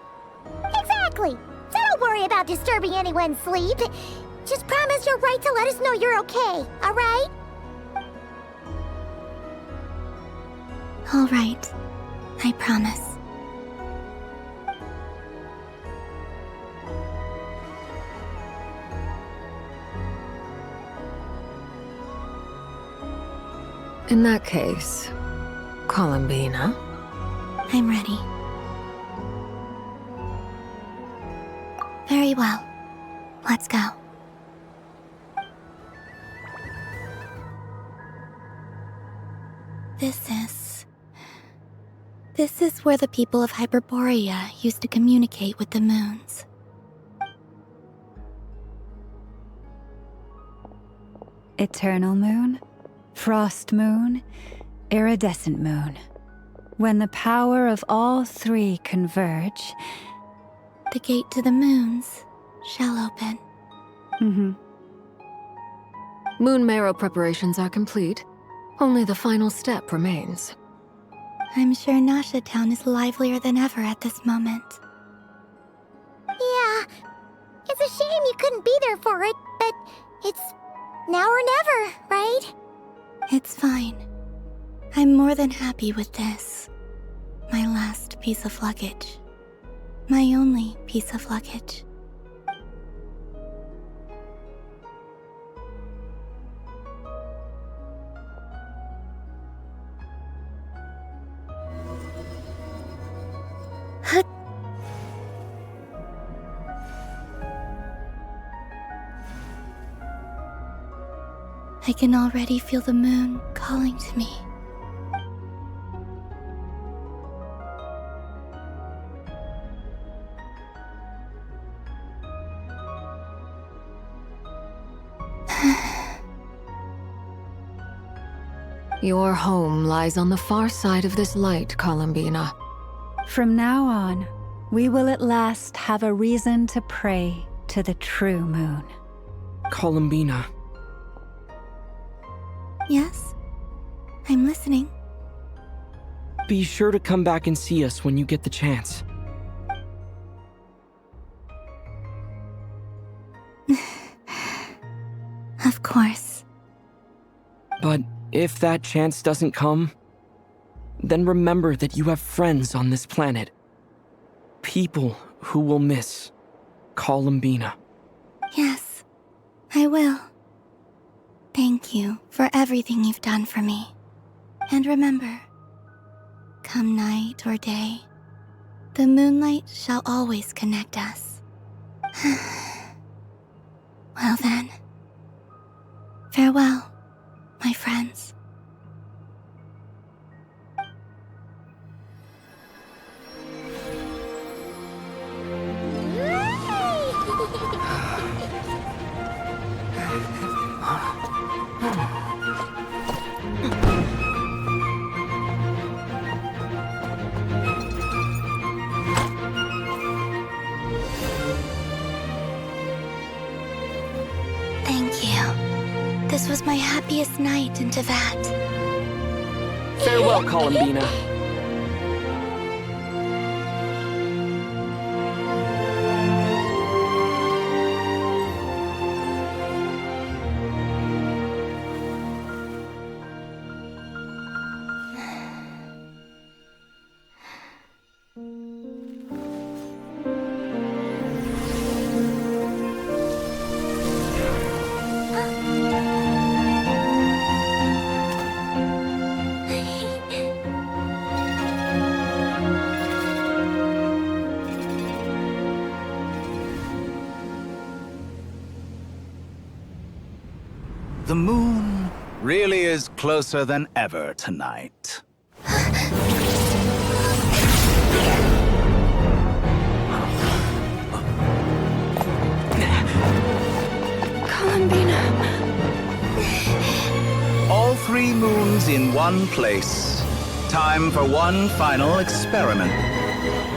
Exactly. So don't worry about disturbing anyone's sleep. Just promise you'll write to let us know you're okay, all right? All right. I promise. In that case, Columbina? I'm ready. Very well. Let's go. This is where the people of Hyperborea used to communicate with the moons. Eternal moon, frost moon, iridescent moon. When the power of all three converge, the gate to the moons shall open. Moon marrow preparations are complete. Only the final step remains. I'm sure Nasha Town is livelier than ever at this moment. Yeah, it's a shame you couldn't be there for it, but it's now or never, right? It's fine. I'm more than happy with this. My last piece of luggage. My only piece of luggage. I can already feel the moon calling to me. Your home lies on the far side of this light, Columbina. From now on, we will at last have a reason to pray to the true moon. Columbina. Yes? I'm listening. Be sure to come back and see us when you get the chance. Of course. But if that chance doesn't come, then remember that you have friends on this planet. People who will miss Columbina. Yes, I will. Thank you for everything you've done for me. And remember, come night or day, the moonlight shall always connect us. Well then, farewell, my friends. This was my happiest night in Tevat. Farewell, Columbina. The moon really is closer than ever tonight. Columbina. All three moons in one place. Time for one final experiment.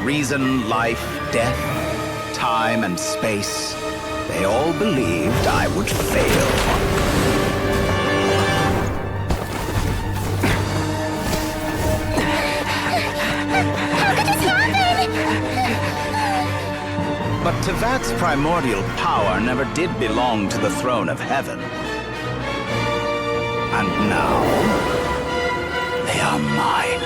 Reason, life, death, time, and space. They all believed I would fail. But Tevat's primordial power never did belong to the throne of heaven. And now, they are mine.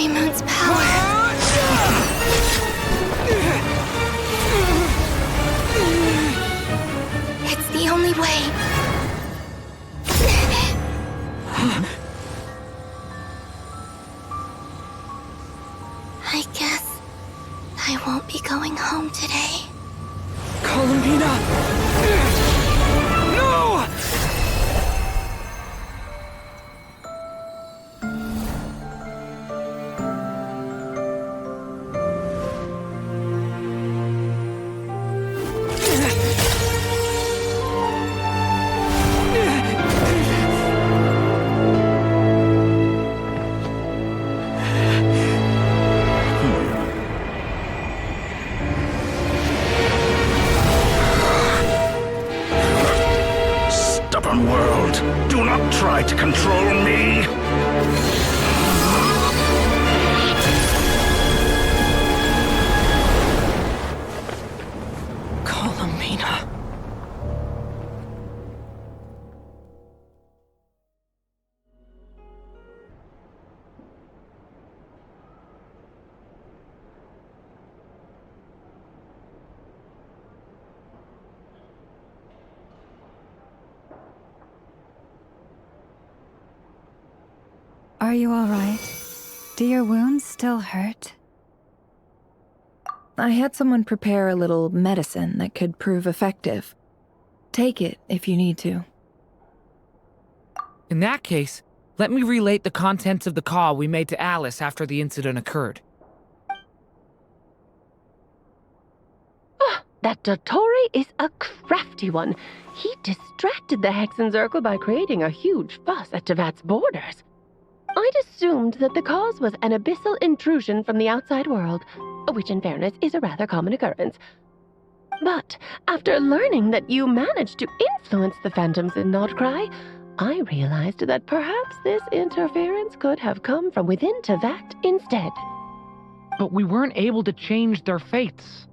Story Moon's power. It's the only way. I guess I won't be going home today. Columbina! No! Stubborn world, do not try to control me! Columbina. Are you all right? Do your wounds still hurt? I had someone prepare a little medicine that could prove effective. Take it if you need to. In that case, let me relate the contents of the call we made to Alice after the incident occurred. That Dottore is a crafty one. He distracted the Hexen Circle by creating a huge fuss at Tevat's borders. I'd assumed that the cause was an abyssal intrusion from the outside world, which in fairness is a rather common occurrence. But after learning that you managed to influence the phantoms in Nod-Krai, I realized that perhaps this interference could have come from within Tevat instead. But we weren't able to change their fates.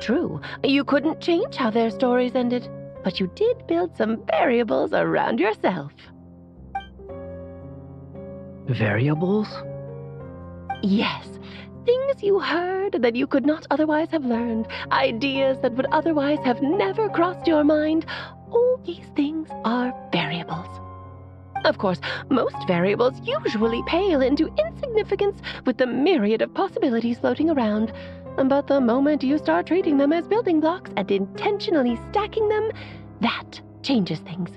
True, you couldn't change how their stories ended, but you did build some variables around yourself. Variables? Yes, things you heard that you could not otherwise have learned, ideas that would otherwise have never crossed your mind. All these things are variables. Of course, most variables usually pale into insignificance with the myriad of possibilities floating around. But the moment you start treating them as building blocks and intentionally stacking them, that changes things.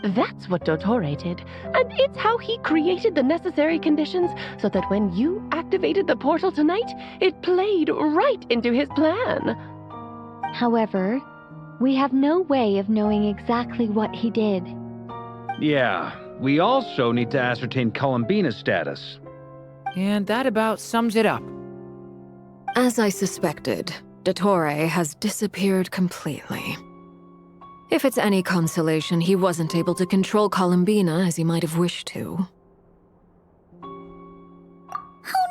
That's what Dottore did, and it's how he created the necessary conditions so that when you activated the portal tonight, it played right into his plan. However, we have no way of knowing exactly what he did. Yeah, we also need to ascertain Columbina's status. And that about sums it up. As I suspected, Dottore has disappeared completely. If it's any consolation, he wasn't able to control Columbina as he might have wished to. Oh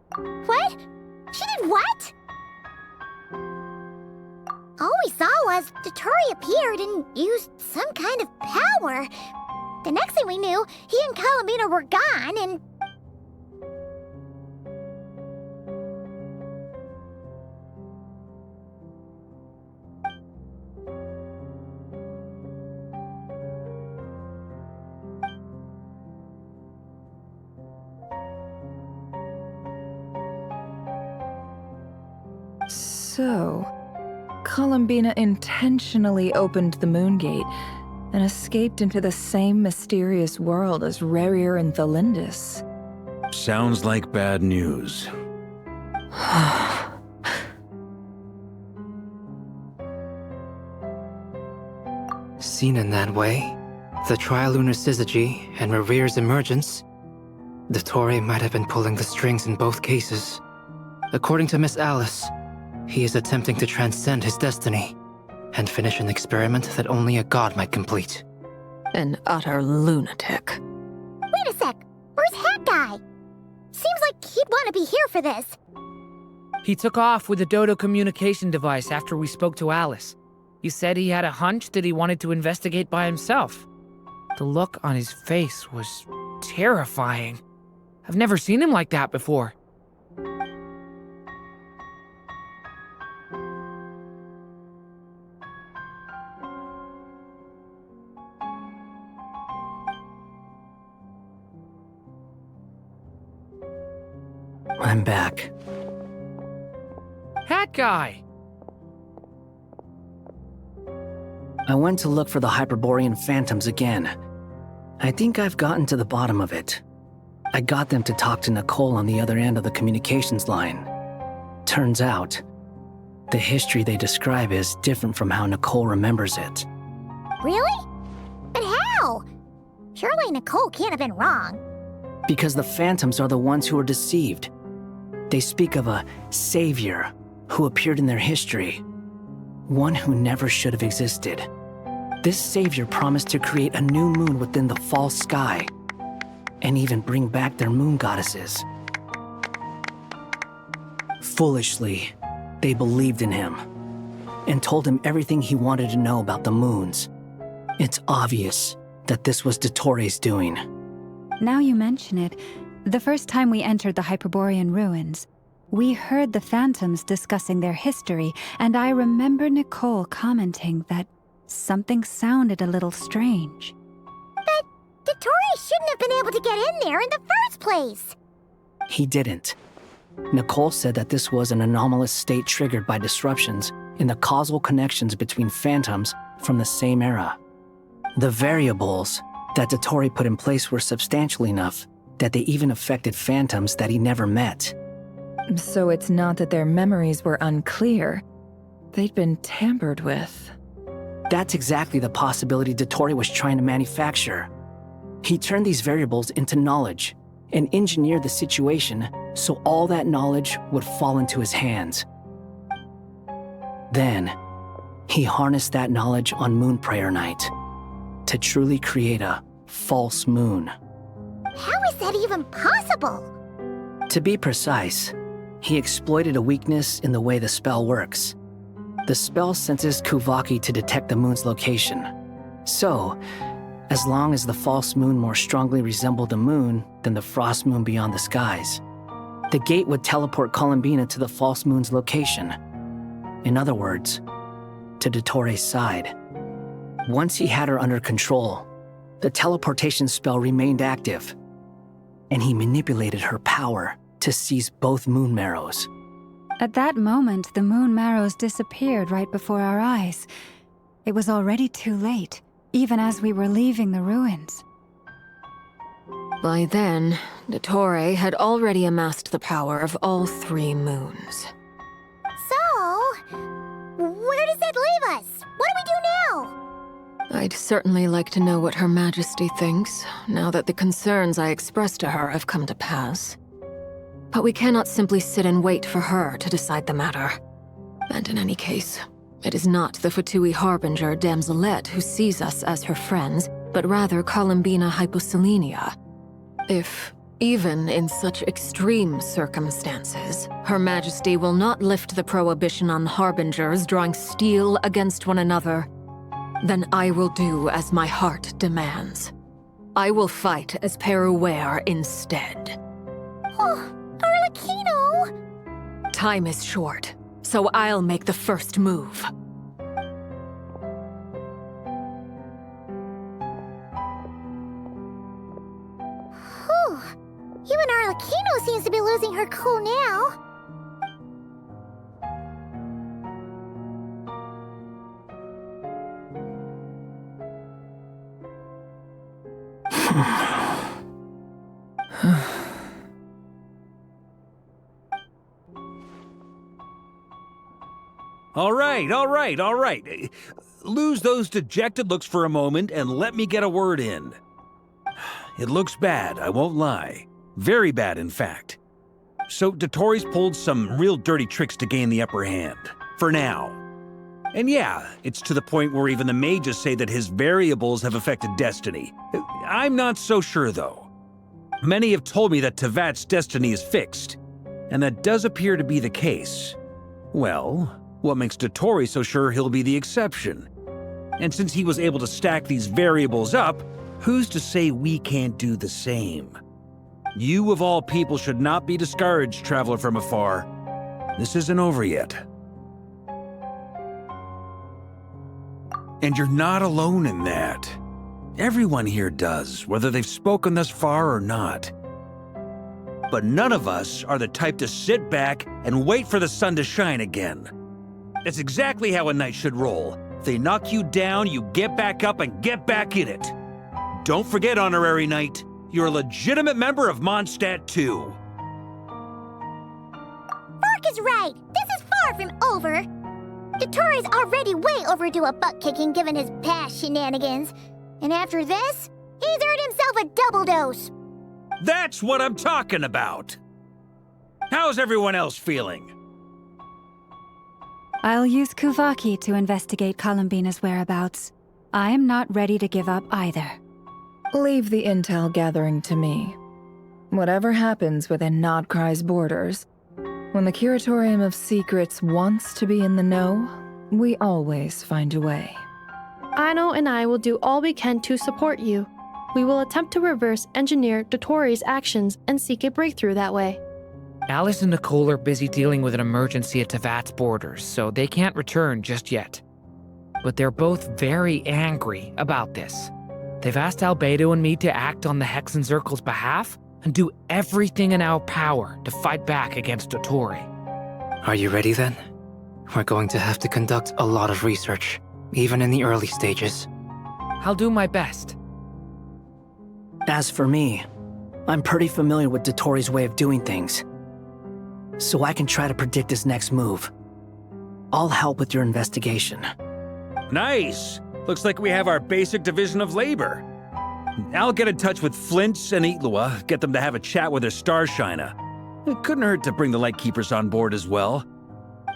no! What? She did what? All we saw was Dottore appeared and used some kind of power. The next thing we knew, he and Columbina were gone and... So, Columbina intentionally opened the Moon Gate and escaped into the same mysterious world as Rerir and Thalindis. Sounds like bad news. Seen in that way, the trilunar syzygy and Rerir's emergence, Dottore might have been pulling the strings in both cases. According to Miss Alice, he is attempting to transcend his destiny and finish an experiment that only a god might complete. An utter lunatic. Wait a sec, where's Hat Guy? Seems like he'd want to be here for this. He took off with the Dodo communication device after we spoke to Alice. He said he had a hunch that he wanted to investigate by himself. The look on his face was terrifying. I've never seen him like that before. I'm back. Hat guy! I went to look for the Hyperborean phantoms again. I think I've gotten to the bottom of it. I got them to talk to Nicole on the other end of the communications line. Turns out, the history they describe is different from how Nicole remembers it. Really? But how? Surely Nicole can't have been wrong. Because the phantoms are the ones who are deceived. They speak of a savior who appeared in their history. One who never should have existed. This savior promised to create a new moon within the false sky, and even bring back their moon goddesses. Foolishly, they believed in him, and told him everything he wanted to know about the moons. It's obvious that this was Dottore's doing. Now you mention it, the first time we entered the Hyperborean ruins, we heard the phantoms discussing their history, and I remember Nicole commenting that something sounded a little strange. But Dottore shouldn't have been able to get in there in the first place. He didn't. Nicole said that this was an anomalous state triggered by disruptions in the causal connections between phantoms from the same era. The variables that Dottore put in place were substantial enough that they even affected phantoms that he never met. So it's not that their memories were unclear. They'd been tampered with. That's exactly the possibility Dottore was trying to manufacture. He turned these variables into knowledge and engineered the situation so all that knowledge would fall into his hands. Then, he harnessed that knowledge on Moon Prayer Night to truly create a false moon. How is that even possible? To be precise, he exploited a weakness in the way the spell works. The spell senses Kuvaki to detect the moon's location. So, as long as the false moon more strongly resembled the moon than the frost moon beyond the skies, the gate would teleport Columbina to the false moon's location. In other words, to Dottore's side. Once he had her under control, the teleportation spell remained active, and he manipulated her power to seize both moon marrows. At that moment, the moon marrows disappeared right before our eyes. It was already too late, even as we were leaving the ruins. By then, Dottore had already amassed the power of all 3 moons. So, where does that leave us? What do we do now? I'd certainly like to know what Her Majesty thinks, now that the concerns I expressed to her have come to pass. But we cannot simply sit and wait for her to decide the matter. And in any case, it is not the Fatui Harbinger Damselette who sees us as her friends, but rather Columbina Hyposelenia. If, even in such extreme circumstances, Her Majesty will not lift the prohibition on Harbingers drawing steel against one another, then I will do as my heart demands. I will fight as Peruware instead. Oh, Arlecchino! Time is short, so I'll make the first move. Whew. Even Arlecchino seems to be losing her cool now. All right. Lose those dejected looks for a moment and let me get a word in. It looks bad, I won't lie. Very bad, in fact. So Dottore's pulled some real dirty tricks to gain the upper hand. For now. And yeah, it's to the point where even the mages say that his variables have affected destiny. I'm not so sure, though. Many have told me that Tevat's destiny is fixed, and that does appear to be the case. Well, what makes Dottore so sure he'll be the exception? And since he was able to stack these variables up, Who's to say we can't do the same? You, of all people, should not be discouraged, traveler from afar. This isn't over yet. And you're not alone in that. Everyone here does, whether they've spoken thus far or not. But none of us are the type to sit back and wait for the sun to shine again. That's exactly how a knight should roll. If they knock you down, you get back up and get back in it. Don't forget, Honorary Knight, you're a legitimate member of Mondstadt too. Fork is right. This is far from over. Dottore's already way overdue a butt-kicking given his past shenanigans. And after this, he's earned himself a double dose. That's what I'm talking about. How's everyone else feeling? I'll use Kuvaki to investigate Columbina's whereabouts. I am not ready to give up either. Leave the intel gathering to me. Whatever happens within Nod-Krai's borders, when the Curatorium of Secrets wants to be in the know, we always find a way. Aino and I will do all we can to support you. We will attempt to reverse engineer Dottore's actions and seek a breakthrough that way. Alice and Nicole are busy dealing with an emergency at Tevat's borders, so they can't return just yet. But they're both very angry about this. They've asked Albedo and me to act on the Hexen Circle's behalf and do everything in our power to fight back against Dottore. Are you ready then? We're going to have to conduct a lot of research, even in the early stages. I'll do my best. As for me, I'm pretty familiar with Dottore's way of doing things, so I can try to predict his next move. I'll help with your investigation. Nice! Looks like we have our basic division of labor. I'll get in touch with Flints and Itlua, get them to have a chat with their Starshiner. It couldn't hurt to bring the Lightkeepers on board as well.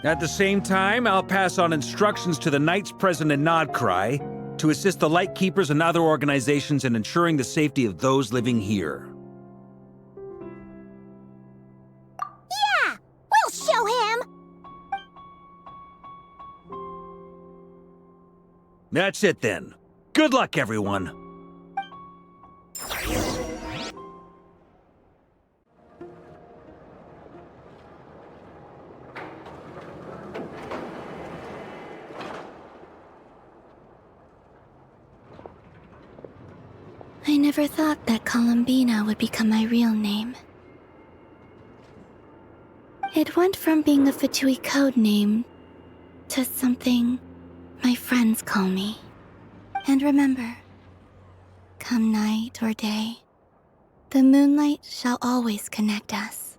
At the same time, I'll pass on instructions to the Knights present in Nod-Krai to assist the Lightkeepers and other organizations in ensuring the safety of those living here. Yeah! We'll show him! That's it then. Good luck, everyone. I never thought that Columbina would become my real name. It went from being a Fatui code name to something my friends call me. And remember, come night or day, the moonlight shall always connect us.